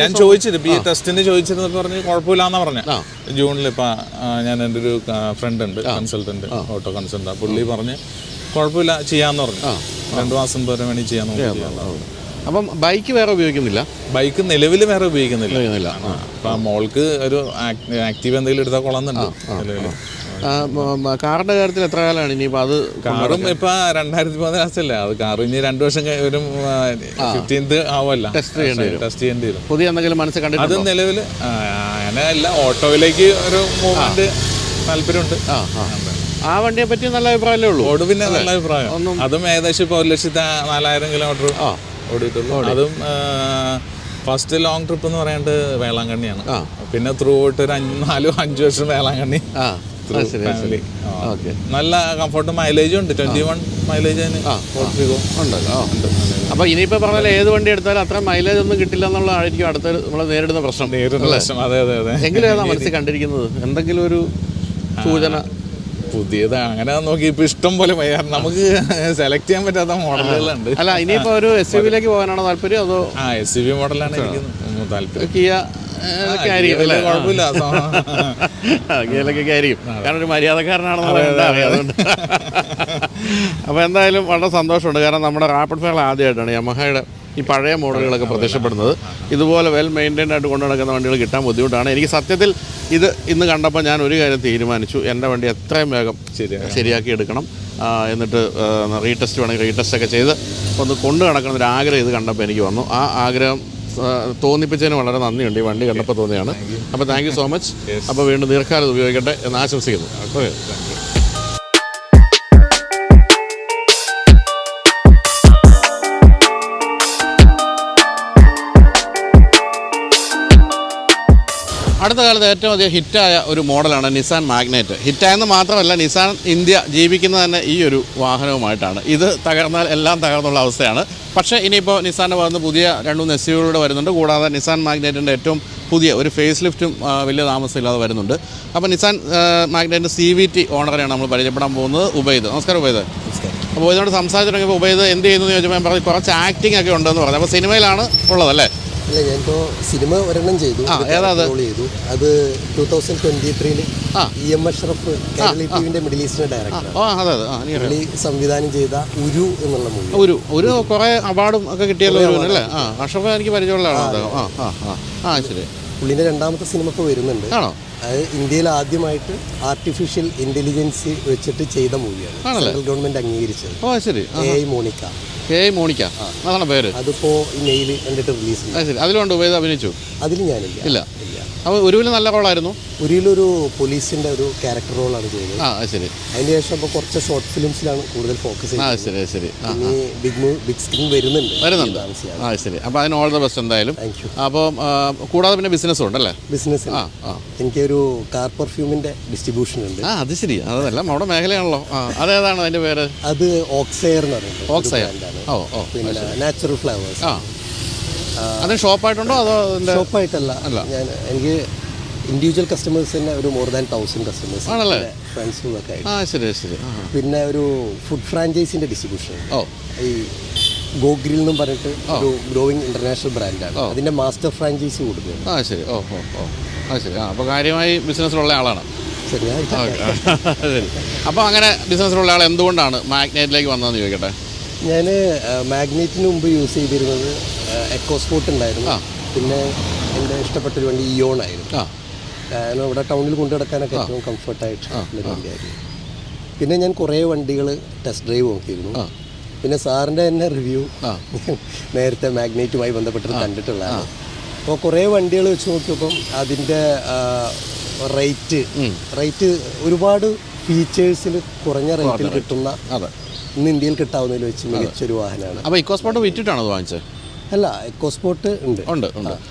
ഞാൻ ചോദിച്ചിട്ട് ഈ ടെസ്റ്റിന് ചോദിച്ചിരുന്നപ്പോൾ പറഞ്ഞ് കുഴപ്പമില്ലാന്നാ പറഞ്ഞ. ജൂണിൽ ഇപ്പം ഞാൻ എൻ്റെ ഒരു ഫ്രണ്ട് ഉണ്ട്, കൺസൾട്ടൻറ്റ്, ഓട്ടോ കൺസൾട്ടൻ്റ്. പുള്ളി പറഞ്ഞ് കുഴപ്പമില്ല ചെയ്യാന്ന് പറഞ്ഞു. 2 മാസം വരെ വേണമെങ്കിൽ ചെയ്യാന്ന്. അപ്പം ബൈക്ക് വേറെ ഉപയോഗിക്കുന്നില്ല? ബൈക്ക് നിലവിൽ വേറെ ഉപയോഗിക്കുന്നില്ല. അപ്പം മോൾക്ക് ഒരു ആക്റ്റീവ് എന്തെങ്കിലും എടുത്താൽ കൊള്ളാന്നുണ്ട് നിലവിൽ. കാറിന്റെ കാര്യത്തിൽ എത്ര കാലമാണ് ഇനിയിപ്പോൾ? അത് കാറും ഇപ്പൊ 2013 അല്ലേ, അത് കാറ് ഇനി 2 വർഷം ഒരു 15th ആവുമല്ല ടെസ്റ്റ് ചെയ്യേണ്ടി വരും. പുതിയ എന്തെങ്കിലും മനസ്സിൽ കണ്ടിട്ട്? അത് നിലവിൽ അങ്ങനെ അല്ല, ഓട്ടോയിലേക്ക് ഒരു മൂവ്മെന്റ് താല്പര്യമുണ്ട്. ആ വണ്ടിയെ പറ്റി നല്ല അഭിപ്രായമല്ലേ ഉള്ളൂ? ഓട് പിന്നെ നല്ല അഭിപ്രായം. അതും ഏകദേശം ഇപ്പോൾ 1,04,000 കിലോമീറ്റർ ഓടിയിട്ടുള്ളൂ. അതും ഫസ്റ്റ് ലോങ് ട്രിപ്പ് എന്ന് പറയാണ്ട് വേളാങ്കണ്ണിയാണ്. പിന്നെ ത്രൂ ഔട്ട് ഒരു 4-5 വർഷം വേളാങ്കണ്ണി. നല്ല കംഫർട്ട്, മൈലേജും ഉണ്ട്. 21 മൈലേജ് ഉണ്ടല്ലോ. അപ്പോൾ ഇനിയിപ്പോൾ പറഞ്ഞാൽ ഏത് വണ്ടി എടുത്താലും അത്ര മൈലേജ് ഒന്നും കിട്ടില്ല എന്നുള്ളതായിരിക്കും അടുത്ത നമ്മൾ നേരിടുന്ന പ്രശ്നം. അതെ അതെ അതെ. എങ്കിലും ഏതാ മനസ്സിൽ കണ്ടിരിക്കുന്നത്? എന്തെങ്കിലും ഒരു സൂചന? പുതിയത് അങ്ങനെ നോക്കി ഇപ്പൊ ഇഷ്ടം പോലെ നമുക്ക് സെലക്ട് ചെയ്യാൻ പറ്റാത്ത മോഡലുകളുണ്ട്. അല്ല, ഇനിയിപ്പോൾ ഒരു SUV-ലേക്ക് പോകാനാണോ താല്പര്യം? അതോ SUV മോഡലാണ് എനിക്ക് താല്പര്യം. കിയ കുഴപ്പമില്ല, ഗിയലൊക്കെ ആയിരിക്കും. കാരണം ഒരു മര്യാദക്കാരനാണെന്നുള്ള അറിയാതുകൊണ്ട്. അപ്പോൾ എന്തായാലും വളരെ സന്തോഷമുണ്ട്. കാരണം നമ്മുടെ റാപ്പിഡ് ഫയർ ആദ്യമായിട്ടാണ് യമഹയുടെ ഈ പഴയ മോഡലുകളൊക്കെ പ്രത്യക്ഷപ്പെടുന്നത്. ഇതുപോലെ വെൽ മെയിൻറ്റൈൻഡ് ആയിട്ട് കൊണ്ടു നടക്കുന്ന വണ്ടികൾ കിട്ടാൻ ബുദ്ധിമുട്ടാണ്. എനിക്ക് സത്യത്തിൽ ഇത് ഇന്ന് കണ്ടപ്പോൾ ഞാൻ ഒരു കാര്യം തീരുമാനിച്ചു, എൻ്റെ വണ്ടി എത്രയും വേഗം ശരിയാക്കി എടുക്കണം. എന്നിട്ട് റീടെസ്റ്റ് വേണമെങ്കിൽ റീടെസ്റ്റൊക്കെ ചെയ്ത് ഒന്ന് കൊണ്ടു നടക്കണമെന്നൊരു ആഗ്രഹം ഇത് കണ്ടപ്പോൾ എനിക്ക് വന്നു. ആ ആഗ്രഹം തോന്നിപ്പിച്ചതിന് വളരെ നന്ദിയുണ്ട്. ഈ വണ്ടി കണ്ടപ്പോൾ തോന്നിയാണ്. അപ്പോൾ താങ്ക് യു സോ മച്ച്. അപ്പോൾ വീണ്ടും ദീർഘകാലം ഉപയോഗിക്കട്ടെ എന്ന് ആശംസിക്കുന്നു. ഓക്കെ. അടുത്ത കാലത്ത് ഏറ്റവും അധികം ഹിറ്റായ ഒരു മോഡലാണ് നിസാൻ മാഗ്നൈറ്റ്. ഹിറ്റായെന്ന് മാത്രമല്ല, നിസാൻ ഇന്ത്യ ജീവിക്കുന്നത് തന്നെ ഈ ഒരു വാഹനവുമായിട്ടാണ്. ഇത് തകർന്നാൽ എല്ലാം തകർന്നുള്ള അവസ്ഥയാണ്. പക്ഷേ ഇനിയിപ്പോൾ നിസാൻ്റെ ഭാഗത്ത് പുതിയ 2-3 SUV വരുന്നുണ്ട്. കൂടാതെ നിസാൻ മാഗ്നൈറ്റിൻ്റെ ഏറ്റവും പുതിയ ഒരു ഫേസ് ലിഫ്റ്റും വലിയ താമസമില്ലാതെ വരുന്നുണ്ട്. അപ്പോൾ നിസാൻ മാഗ്നൈറ്റിൻ്റെ CVT ഓണറിനെയാണ് നമ്മൾ പരിചയപ്പെടാൻ പോകുന്നത്. ഉബൈദ്. നമസ്കാരം ഉബൈദ്. അപ്പോൾ ഇതിനോട് സംസാരിച്ചു തുടങ്ങിയപ്പോൾ ഉബൈദ് എന്ത് ചെയ്യുന്നു എന്ന് ചോദിച്ചപ്പോൾ ഞാൻ പറഞ്ഞു കുറച്ച് ആക്ടിംഗ് ഒക്കെ ഉണ്ടെന്ന് പറഞ്ഞു. അപ്പോൾ സിനിമയിലാണ് ഉള്ളതല്ലേ? അല്ല, ഞാനിപ്പോൾ സിനിമ ഒരെണ്ണം ചെയ്തു. ചെയ്തു അത് 2023 EM അഷ്റഫ് കേരള ടിവിന്റെ മിഡിൽ ഈസ്റ്റിന്റെ ഡയറക്ടർ സംവിധാനം ചെയ്ത ഉരു എന്നുള്ള മൂവി. ഒരു കുറെ അവാർഡും ഒക്കെ കിട്ടിയല്ലോ അല്ലേ? അഷ്റഫ് എനിക്ക് പരിചയമുള്ള ആളാണ്. ശരി. പുള്ളിന്റെ രണ്ടാമത്തെ സിനിമ ഇപ്പോൾ വരുന്നുണ്ട്. അത് ഇന്ത്യയിൽ ആദ്യമായിട്ട് ആർട്ടിഫിഷ്യൽ ഇന്റലിജൻസ് വെച്ചിട്ട് ചെയ്ത മൂവിയാണ്. സെൻട്രൽ ഗവൺമെന്റ് അംഗീകരിച്ചത്. AI മോണിക്ക അതാണ് പേര്. അതിപ്പോ മെയിൽ കണ്ടിട്ട് റിലീസ് ചെയ്തു. ശരി. അതിലുണ്ട് ഉപയോഗം അഭിനയിച്ചു? അതിൽ ഞാനില്ല. ഇല്ല. അപ്പോൾ ഒരുവിൽ നല്ല റോളായിരുന്നു. ഒരുവിലൊരു പോലീസിന്റെ ഒരു ക്യാരക്ടർ റോളാണ് ചെയ്തത്. ശരി. അതിന് ശേഷം ഇപ്പോൾ കുറച്ച് ഷോർട്ട് ഫിലിംസിലാണ് കൂടുതൽ ഫോക്കസ് ചെയ്യുന്നത്. ശരി. ഇനി ബിഗ് സ്ക്രീൻ വരുന്നുണ്ട്. ശരി. അപ്പോൾ അതിന് ഓൾ ദ ബെസ്റ്റ് എന്തായാലും. Thank you. അപ്പോൾ കൂടാതെ പിന്നെ ബിസിനസ്സും ഉണ്ടല്ലേ? ബിസിനസ് എനിക്കൊരു കാർ പെർഫ്യൂമിന്റെ ഡിസ്ട്രിബ്യൂഷൻ ഉണ്ട്. അത് ശരി. അതെല്ലാം നമ്മുടെ മേഖലയാണല്ലോ. അതേതാണ് അതിന്റെ പേര്? അത് ഓക്സെയർ എന്ന് പറയുന്നത്. ഓക്സെയർ. പിന്നെ നാച്ചുറൽ ഫ്ലവേഴ്സ്. അതിന് ഷോപ്പായിട്ടുണ്ടോ അതോ? ഷോപ്പായിട്ടല്ല. എനിക്ക് ഇൻഡിവിജ്വൽ കസ്റ്റമേഴ്സ് തന്നെ ഒരു മോർ ദാൻ 1000 കസ്റ്റമേഴ്സ് ആണല്ലേ? ഫ്രണ്ട്സും ഒക്കെ ആയിട്ട്. ശരി. പിന്നെ ഒരു ഫുഡ് ഫ്രാഞ്ചൈസിന്റെ ഡിസ്ട്രിബ്യൂഷൻ. ഈ ഗോ ഗ്രിൽ എന്നും പറഞ്ഞിട്ട് ഒരു ഗ്രോയിങ് ഇന്റർനാഷണൽ ബ്രാൻഡാണ്. അതിന്റെ മാസ്റ്റർ ഫ്രാഞ്ചൈസി കൊടുക്കുന്നത്. ശരി. ശരി. അപ്പോൾ കാര്യമായി ബിസിനസ്സിലുള്ള ആളാണ്. ശരി. അപ്പോൾ അങ്ങനെ ബിസിനസ്സിലുള്ള ആൾ എന്തുകൊണ്ടാണ് മാഗ്നൈറ്റിലേക്ക് വന്നതെന്ന് ചോദിക്കട്ടെ. ഞാൻ മാഗ്നൈറ്റിന് മുമ്പ് യൂസ് ചെയ്തിരുന്നത് എക്കോസ്പോർട്ട് ഉണ്ടായിരുന്നു. പിന്നെ എൻ്റെ ഇഷ്ടപ്പെട്ടൊരു വണ്ടി ഇയോൺ ആയിരുന്നു. കാരണം ഇവിടെ ടൗണിൽ കൊണ്ടു നടക്കാനൊക്കെ ഏറ്റവും കംഫർട്ടായിട്ടുള്ള വണ്ടിയായിരുന്നു. പിന്നെ ഞാൻ കുറേ വണ്ടികൾ ടെസ്റ്റ് ഡ്രൈവ് നോക്കിയിരുന്നു. പിന്നെ സാറിൻ്റെ തന്നെ റിവ്യൂ നേരത്തെ മാഗ്നൈറ്റുമായി ബന്ധപ്പെട്ട് കണ്ടിട്ടുള്ളതാണ്. അപ്പോൾ കുറേ വണ്ടികൾ വെച്ച് നോക്കിയപ്പം അതിൻ്റെ റേറ്റ് ഒരുപാട് ഫീച്ചേഴ്സിൽ കുറഞ്ഞ റേറ്റിൽ കിട്ടുന്ന, ഇന്ന് ഇന്ത്യയിൽ കിട്ടാവുന്നതിൽ വെച്ച് മികച്ചൊരു വാഹനമാണ്. അപ്പോൾ ഇക്കോസ്പോർട്ട് വിറ്റിട്ടാണോ അത് വാങ്ങിച്ചത്? അല്ല, എക്കോസ്പോർട്ട് ഉണ്ട്.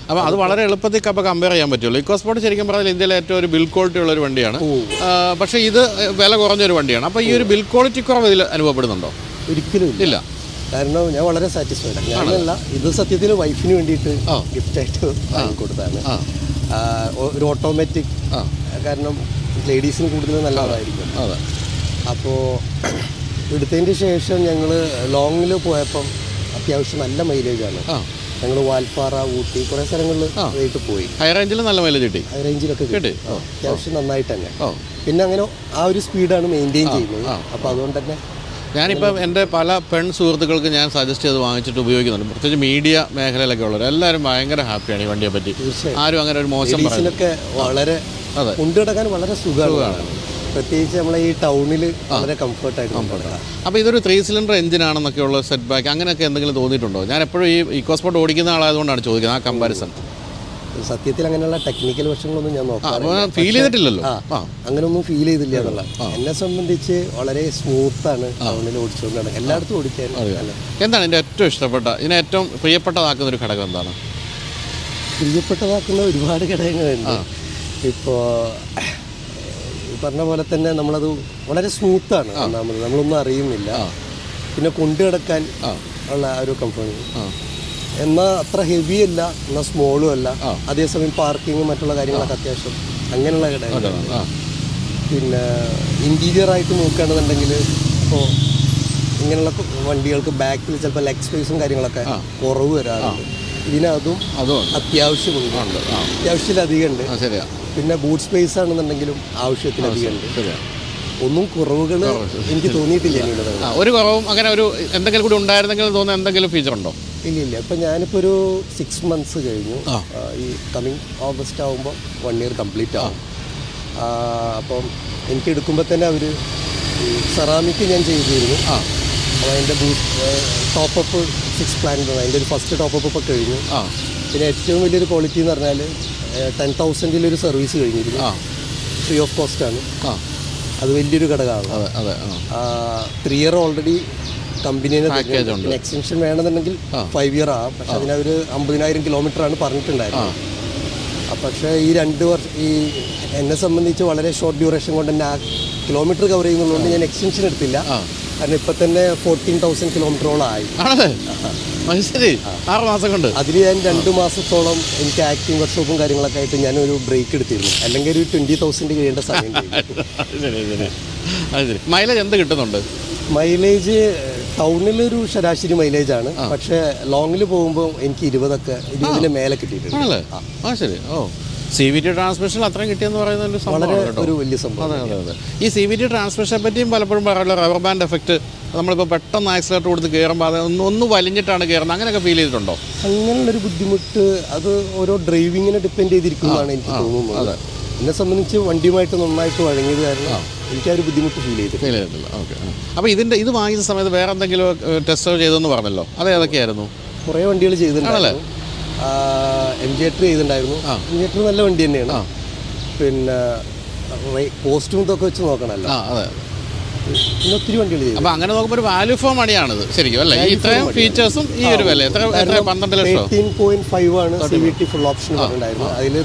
അപ്പോൾ അത് വളരെ എളുപ്പത്തിൽ അപ്പോൾ കമ്പയർ ചെയ്യാൻ പറ്റുള്ളൂ. ഇക്കോസ്പോർട്ട് ശരിക്കും പറഞ്ഞാൽ ഇന്ത്യയിലെ ഏറ്റവും ഒരു ബിൽ ക്വാളിറ്റി ഉള്ള ഒരു വണ്ടിയാണ്. പക്ഷേ ഇത് വില കുറഞ്ഞൊരു വണ്ടിയാണ്. അപ്പോൾ ഈ ഒരു ബിൽ ക്വാളിറ്റി കുറവ് ഇതിൽ അനുഭവപ്പെടുന്നുണ്ടോ? ഒരിക്കലും ഇല്ല. കാരണം ഞാൻ വളരെ സാറ്റിസ്ഫൈഡ്. ഞാനല്ല, ഇത് സത്യത്തിൽ വൈഫിന് വേണ്ടിയിട്ട് ഗിഫ്റ്റായിട്ട് വാങ്ങിക്കൊടുത്താണ്. ഒരു ഓട്ടോമാറ്റിക്, കാരണം ലേഡീസിന് കൂടുതൽ നല്ലതായിരിക്കും. അപ്പോൾ എടുത്തതിന് ശേഷം ഞങ്ങൾ ലോങ്ങിൽ പോയപ്പം അത്യാവശ്യം നല്ല മൈലേജാണ്. ഞങ്ങൾ വാൽപ്പാറ, ഊട്ടി കുറേ സ്ഥലങ്ങളിൽ പോയിട്ട് പോയി. ഹൈ റേഞ്ചിൽ നല്ല മൈലേജ് കിട്ടി. ഹൈ റേഞ്ചിലൊക്കെ കിട്ടി അത്യാവശ്യം നന്നായിട്ട് തന്നെ. പിന്നെ അങ്ങനെ ആ ഒരു സ്പീഡാണ് മെയിൻറ്റെയിൻ ചെയ്യുന്നത്. അപ്പോൾ അതുകൊണ്ട് തന്നെ ഞാനിപ്പം എൻ്റെ പല പെൺ സുഹൃത്തുക്കൾക്ക് ഞാൻ സജസ്റ്റ് ചെയ്ത് വാങ്ങിച്ചിട്ട് ഉപയോഗിക്കുന്നുണ്ട്. പ്രത്യേകിച്ച് മീഡിയ മേഖലയിലൊക്കെ ഉള്ളവർ എല്ലാവരും ഭയങ്കര ഹാപ്പിയാണ് ഈ വണ്ടിയെ പറ്റി. ആരും അങ്ങനെ ഒരു മോശം പറയുന്നതൊക്കെ വളരെ കൊണ്ടുനടക്കാൻ വളരെ സുഖമാണ്. പ്രത്യേകിച്ച് നമ്മളെ ഈ ടൗണിൽ വളരെ കംഫർട്ടായിട്ട്. അപ്പോൾ ഇതൊരു 3 സിലിണ്ടർ എഞ്ചിനാണെന്നൊക്കെയുള്ള സെറ്റ് ബാക്ക് അങ്ങനെയൊക്കെ എന്തെങ്കിലും തോന്നിയിട്ടുണ്ടോ? ഞാൻ എപ്പോഴും ഈ ഇക്കോസ്പോർട്ട് ഓടിക്കുന്ന ആളായതുകൊണ്ടാണ് ചോദിക്കുന്നത് ആ കമ്പാരിസൺ. സത്യത്തിൽ അങ്ങനെയുള്ള ടെക്നിക്കൽ വശങ്ങളൊന്നും ഞാൻ നോക്കാം ഫീൽ ചെയ്തിട്ടില്ലല്ലോ. അങ്ങനെയൊന്നും ഫീൽ ചെയ്തില്ല എന്നുള്ള. എന്നെ സംബന്ധിച്ച് വളരെ സ്മൂത്താണ് ടൗണിൽ ഓടിച്ചുകൊണ്ട് നടക്കുക, എല്ലായിടത്തും ഓടിക്കാൻ. എന്താണ് എൻ്റെ ഏറ്റവും ഇഷ്ടപ്പെട്ട, ഇതിനെ ഏറ്റവും പ്രിയപ്പെട്ടതാക്കുന്ന ഒരു ഘടകം എന്താണ്? പ്രിയപ്പെട്ടതാക്കുന്ന ഒരുപാട് ഘടകങ്ങളുണ്ട്. ഇപ്പോൾ പറഞ്ഞ പോലെ തന്നെ നമ്മളത് വളരെ സ്മൂത്താണ്. നമ്മളൊന്നും അറിയുന്നില്ല. പിന്നെ കൊണ്ടു കിടക്കാൻ ഉള്ള ഒരു കംഫർട്ട്. എന്നാൽ അത്ര ഹെവി അല്ല, എന്നാൽ സ്മോളും അല്ല. അതേസമയം പാർക്കിങ്ങും മറ്റുള്ള കാര്യങ്ങളൊക്കെ അത്യാവശ്യം അങ്ങനെയുള്ള ഘടകങ്ങളാണ്. പിന്നെ ഇൻറ്റീരിയറായിട്ട് നോക്കുകയാണെന്നുണ്ടെങ്കിൽ ഇപ്പോൾ ഇങ്ങനെയുള്ള വണ്ടികൾക്ക് ബാക്കിൽ ചിലപ്പോൾ ലെഗ് സ്പേസും കാര്യങ്ങളൊക്കെ കുറവ് വരാറുണ്ട്. ഇതിനതും അത്യാവശ്യമുണ്ട്, അത്യാവശ്യത്തിലധികം ഉണ്ട്. പിന്നെ ബൂട്ട് സ്പേസ് ആണെന്നുണ്ടെങ്കിലും ആവശ്യത്തിലധികം ഉണ്ട്. ഒന്നും കുറവുകൾ എനിക്ക് തോന്നിയിട്ടില്ല. ഒരു കുറവും അങ്ങനെ ഒരു എന്തെങ്കിലും കൂടി ഉണ്ടായിരുന്നെങ്കിൽ തോന്നുന്ന എന്തെങ്കിലും ഫീച്ചർ ഉണ്ടോ? ഇല്ല. ഇപ്പം ഞാനിപ്പോൾ ഒരു 6 months കഴിഞ്ഞു. ഈ കമ്മിങ് ഓഗസ്റ്റ് ആകുമ്പോൾ 1 year കംപ്ലീറ്റ് ആവും. അപ്പം എനിക്ക് എടുക്കുമ്പോൾ തന്നെ അവർ സെറാമിക് ഞാൻ ചെയ്തിരുന്നു. അപ്പോൾ അതിൻ്റെ ടോപ്പപ്പ് 6 പ്ലാൻ, അതിൻ്റെ ഒരു ഫസ്റ്റ് ടോപ്പപ്പ് ഇപ്പോൾ കഴിഞ്ഞു. പിന്നെ ഏറ്റവും വലിയൊരു ക്വാളിറ്റി എന്ന് പറഞ്ഞാൽ 10,000-ൽ സർവീസ് കഴിഞ്ഞിരുന്നു. ഫ്രീ ഓഫ് കോസ്റ്റ് ആണ്. അത് വലിയൊരു ഘടകമാണ്. അതെ അതെ 3 ഇയർ ഓൾറെഡി കമ്പനിയെ എക്സ്റ്റൻഷൻ വേണമെന്നുണ്ടെങ്കിൽ 5 ഇയർ ആവാം. പക്ഷെ അതിനൊരു 50,000 കിലോമീറ്ററാണ് പറഞ്ഞിട്ടുണ്ടായിരുന്നത്. പക്ഷേ ഈ 2 വർഷം ഈ എന്നെ സംബന്ധിച്ച് വളരെ ഷോർട്ട് ഡ്യൂറേഷൻ കൊണ്ട് തന്നെ ആ കിലോമീറ്റർ കവർ ചെയ്യുന്നതുകൊണ്ട് ഞാൻ എക്സ്റ്റൻഷൻ എടുത്തില്ല. കാരണം ഇപ്പം തന്നെ 14,000 കിലോമീറ്ററോളം ആയി. ശരി, 6 മാസം കൊണ്ട്. അതിൽ ഞാൻ 2 മാസത്തോളം എനിക്ക് ആക്ടിങ് വർക്ക്ഷോപ്പും കാര്യങ്ങളൊക്കെ ആയിട്ട് ഞാനൊരു ബ്രേക്ക് എടുത്തിരുന്നു. അല്ലെങ്കിൽ ഒരു 20,000 കഴിയേണ്ട സമയം. മൈലേജ് എന്ത് കിട്ടുന്നുണ്ട്? മൈലേജ് ടൗണിലൊരു ശരാശരി മൈലേജാണ്. പക്ഷേ ലോങ്ങിൽ പോകുമ്പോൾ എനിക്ക് 20-ന് മേലെ കിട്ടിയിട്ടുണ്ട്. ശരി. CVT ട്രാൻസ്മിഷൻ അത്രയും കിട്ടിയെന്ന് പറയുന്ന ഒരു സംഭവം, ഒരു വലിയ സംഭവം. അതെ അതെ. ഈ CVT ട്രാൻസ്മിഷനെ പറ്റിയും പലപ്പോഴും പറയാനുള്ള റബ്ബർ ബാൻഡ് എഫക്റ്റ്, നമ്മളിപ്പോൾ പെട്ടെന്ന് ആക്സിലേറ്റർ കൊടുത്ത് കയറുമ്പോൾ അത് ഒന്ന് വലിഞ്ഞിട്ടാണ് കയറുന്നത്, അങ്ങനെയൊക്കെ ഫീൽ ചെയ്തിട്ടുണ്ടോ? അങ്ങനെയുള്ളൊരു ബുദ്ധിമുട്ട് അത് ഓരോ ഡ്രൈവിങ്ങിനെ ഡിപ്പെൻഡ് ചെയ്തിരിക്കുന്നതാണ് എനിക്ക് തോന്നുന്നത്. എന്നെ സംബന്ധിച്ച് വണ്ടിയുമായിട്ട് നന്നായിട്ട് വഴങ്ങിയത് കാരണം എനിക്കൊരു ബുദ്ധിമുട്ട് ഫീൽ ചെയ്തിട്ടില്ല. ഓക്കെ. അപ്പോൾ ഇത് വാങ്ങിച്ച സമയത്ത് വേറെ എന്തെങ്കിലും ടെസ്റ്റ് ചെയ്തെന്ന് പറഞ്ഞല്ലോ, അത് ഏതൊക്കെയായിരുന്നു? കുറേ വണ്ടികൾ ചെയ്തിട്ടുണ്ടായിരുന്നു. MG8 ചെയ്തിട്ടുണ്ടായിരുന്നു. MG8 നല്ല വണ്ടി തന്നെയാണ്. പിന്നെ കോസ്റ്റും ഇതൊക്കെ വെച്ച് നോക്കണമല്ലോ. പിന്നെ ഒത്തിരി വണ്ടികൾ ചെയ്തു. അപ്പോൾ അങ്ങനെ നോക്കുമ്പോൾ ഒരു വാല്യൂ ഫോർ മണിയാണിത് ശരിക്കും അല്ലേ? ഇത്രയും ഫീച്ചേഴ്സും ഈ ഒരു വില എത്ര 12 ലക്ഷം? 18.5 ആണ് CVT ഫുൾ ഓപ്ഷൻ പറഞ്ഞിട്ടുണ്ടായിരുന്നു. അതിൽ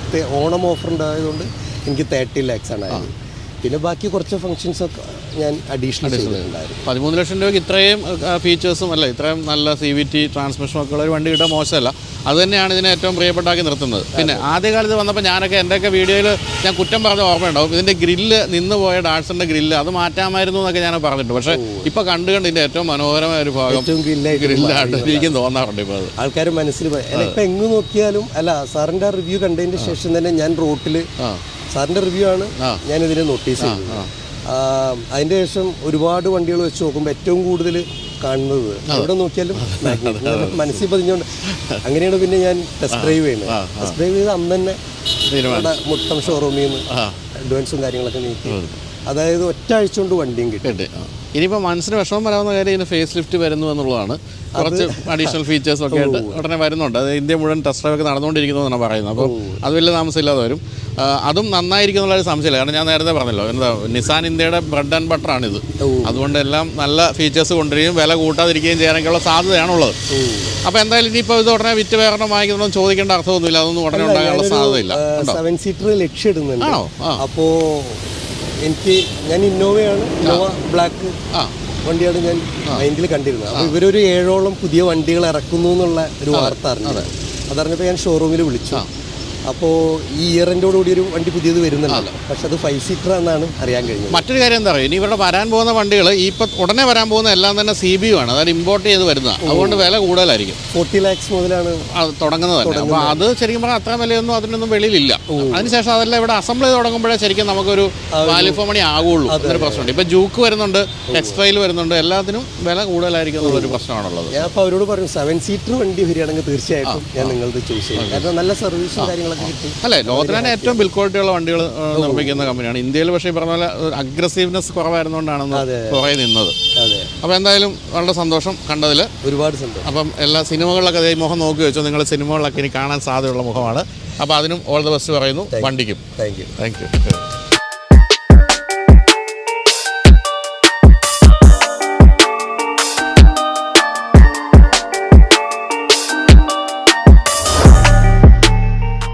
ഓണം ഓഫർ ഉണ്ടായതുകൊണ്ട് എനിക്ക് 30 lakhs ആണ് ആയത്. പിന്നെ ബാക്കി കുറച്ച് ഫംഗ്ഷൻസൊക്കെ ഞാൻ അഡീഷണൽ ചെയ്തിട്ടുണ്ടായിരുന്നു. 13 ലക്ഷം രൂപയ്ക്ക് ഇത്രയും ഫീച്ചേഴ്സും അല്ല, ഇത്രയും നല്ല CVT ട്രാൻസ്മിഷനും ഒക്കെ ഉള്ള ഒരു വണ്ടി കിട്ടാൻ മോശമല്ല. അത് തന്നെയാണ് ഇതിനെ ഏറ്റവും പ്രിയപ്പെട്ടാക്കി നിർത്തുന്നത്. പിന്നെ ആദ്യകാലത്ത് വന്നപ്പോൾ എൻ്റെയൊക്കെ വീഡിയോയിൽ ഞാൻ കുറ്റം പറഞ്ഞ ഓർമ്മയുണ്ടാവും, ഇതിൻ്റെ ഗ്രില്ല് നിന്ന് പോയ ഡാറ്റ്സൻ്റെ ഗ്രില്ല് അത് മാറ്റാമായിരുന്നു എന്നൊക്കെ ഞാൻ പറഞ്ഞിട്ടുണ്ട്. പക്ഷേ ഇപ്പോൾ കണ്ട് ഇതിൻ്റെ ഏറ്റവും മനോഹരമായ ഒരു ഭാഗം ഗ്രില്ലായിട്ട് എനിക്ക് തോന്നാറുണ്ട്. ഇപ്പോൾ അത് ആൾക്കാർ മനസ്സിൽ ഇപ്പം എങ്ങ് നോക്കിയാലും അല്ല. സാറിൻ്റെ റിവ്യൂ കണ്ടതിൻ്റെ ശേഷം തന്നെ ഞാൻ റോട്ടിൽ സാറിൻ്റെ റിവ്യൂ ആണ് ഞാനിതിനെ നോട്ടീസ് ചെയ്തത്. അതിൻ്റെ ശേഷം ഒരുപാട് വണ്ടികൾ വെച്ച് നോക്കുമ്പോൾ ഏറ്റവും കൂടുതൽ കാണുന്നത് എവിടെ നോക്കിയാലും മനസ്സിൽ പതിഞ്ഞുകൊണ്ട് അങ്ങനെയാണ് പിന്നെ ഞാൻ ടെസ്റ്റ് ഡ്രൈവ് ചെയ്യുന്നത്. ടെസ്റ്റ് ഡ്രൈവ് ചെയ്ത് അന്ന് തന്നെ മുട്ടം ഷോറൂമിൽ നിന്ന് അഡ്വാൻസും കാര്യങ്ങളൊക്കെ നീക്കി. അതായത് ഒറ്റ ആഴ്ച കൊണ്ട് വണ്ടിയും കിട്ടി. ഇനിയിപ്പോൾ മനസ്സിന് വിഷമം വരാവുന്ന കാര്യം ഇതിന് ഫേസ് ലിഫ്റ്റ് വരുന്നു എന്നുള്ളതാണ്. കുറച്ച് അഡീഷണൽ ഫീച്ചേഴ്സ് ഒക്കെ ആയിട്ട് ഉടനെ വരുന്നുണ്ട്. അത് ഇന്ത്യ മുഴുവൻ ടെസ്റ്റ് ഡ്രൈവ് ഒക്കെ നടന്നുകൊണ്ടിരിക്കുന്നു എന്നാണ് പറയുന്നത്. അപ്പോൾ അത് വലിയ താമസമില്ലാതെ വരും. അതും നന്നായിരിക്കും എന്നുള്ളൊരു സംശയമില്ല. കാരണം ഞാൻ നേരത്തെ പറഞ്ഞല്ലോ, നിസാൻ ഇന്ത്യയുടെ ബ്രെഡ് ആൻഡ് ബട്ടറാണിത്. അതുകൊണ്ട് എല്ലാം നല്ല ഫീച്ചേഴ്സ് കൊണ്ടുവരികയും വില കൂട്ടാതിരിക്കുകയും ചെയ്യാനൊക്കെയുള്ള സാധ്യതയാണുള്ളത്. അപ്പോൾ എന്തായാലും ഇനിയിപ്പോൾ ഇത് ഉടനെ വിറ്റ് വേറെ വാങ്ങിക്കണം ചോദിക്കേണ്ട അർത്ഥമൊന്നുമില്ല. അതൊന്നും ഉടനെ ഉണ്ടാകാനുള്ള സാധ്യതയില്ല. 7 സീറ്റർ ലക്ഷ്യമിടുന്നുണ്ട്. അപ്പോൾ ഞാൻ ഇന്നോവയാണ്, ഇന്നോവ ബ്ലാക്ക് വണ്ടിയാണ് ഞാൻ മൈൻഡിൽ കണ്ടിരുന്നത്. അപ്പോൾ ഇവരൊരു 7ഓളം പുതിയ വണ്ടികൾ ഇറക്കുന്നു എന്നുള്ള ഒരു വാർത്ത അറിഞ്ഞത്. അതറിഞ്ഞപ്പോൾ ഞാൻ ഷോറൂമിൽ വിളിച്ചു. അപ്പോൾ ഈ ഇയർ എൻഡോടുകൂടി ഒരു വണ്ടി പുതിയത് വരുന്നുണ്ടല്ലോ. പക്ഷെ അത് 5 സീറ്റർ എന്നാണ് അറിയാൻ കഴിഞ്ഞത്. മറ്റൊരു കാര്യം എന്താ പറയുക, ഇനി ഇവിടെ വരാൻ പോകുന്ന വണ്ടികൾ ഇപ്പം ഉടനെ വരാൻ പോകുന്ന എല്ലാം തന്നെ CBU ആണ്, അതായത് ഇമ്പോർട്ട് ചെയ്ത് വരുന്നത്. അതുകൊണ്ട് വില കൂടുതലായിരിക്കും. 40 lakhs മുതലാണ് തുടങ്ങുന്നത് തന്നെ. അപ്പോൾ അത് ശരിക്കും പറഞ്ഞാൽ അത്ര വിലയൊന്നും അതിനൊന്നും വെളിയിലില്ല. അതിനുശേഷം അതെല്ലാം ഇവിടെ അസംബിൾ ചെയ്ത് തുടങ്ങുമ്പോഴേ ശരിക്കും നമുക്കൊരു വാല്യൂ ഫോർ മണി ആകുള്ളൂ എന്നൊരു പ്രശ്നമുണ്ട്. ഇപ്പം ജൂക്ക് വരുന്നുണ്ട്, എക്സ്ട്രയിൽ വരുന്നുണ്ട്, എല്ലാത്തിനും വില കൂടുതലായിരിക്കും എന്നുള്ളൊരു പ്രശ്നമാണുള്ളത്. ഞാൻ അപ്പോൾ അവരോട് പറഞ്ഞു 7 സീറ്റർ വണ്ടി വരികയാണെങ്കിൽ തീർച്ചയായിട്ടും ഞാൻ നിങ്ങളത് ചൂസ് ചെയ്യും. കാരണം നല്ല സർവീസും കാര്യങ്ങളൊക്കെ കിട്ടും. അല്ലേ, ലോകത്തിൽ തന്നെ ഏറ്റവും ബിൽ ക്വാളിറ്റിയുള്ള വണ്ടികൾ നിർമ്മിക്കുന്ന കമ്പനിയാണ് ഇന്ത്യയിൽ. പക്ഷേ ഈ പറഞ്ഞ പോലെ അഗ്രസീവ്നെസ് കുറവായിരുന്നുകൊണ്ടാണെന്ന് കുറേ നിന്നത്. അപ്പോൾ എന്തായാലും വളരെ സന്തോഷം കണ്ടതിൽ, ഒരുപാട് സന്തോഷം. അപ്പം എല്ലാ സിനിമകളിലൊക്കെ ഈ മുഖം നോക്കി വെച്ചോ, നിങ്ങൾ സിനിമകളിലൊക്കെ ഇനി കാണാൻ സാധ്യതയുള്ള മുഖമാണ്. അപ്പോൾ അതിനും ഓൾ ദ ബെസ്റ്റ് പറയുന്നു വണ്ടിക്കും. Thank you.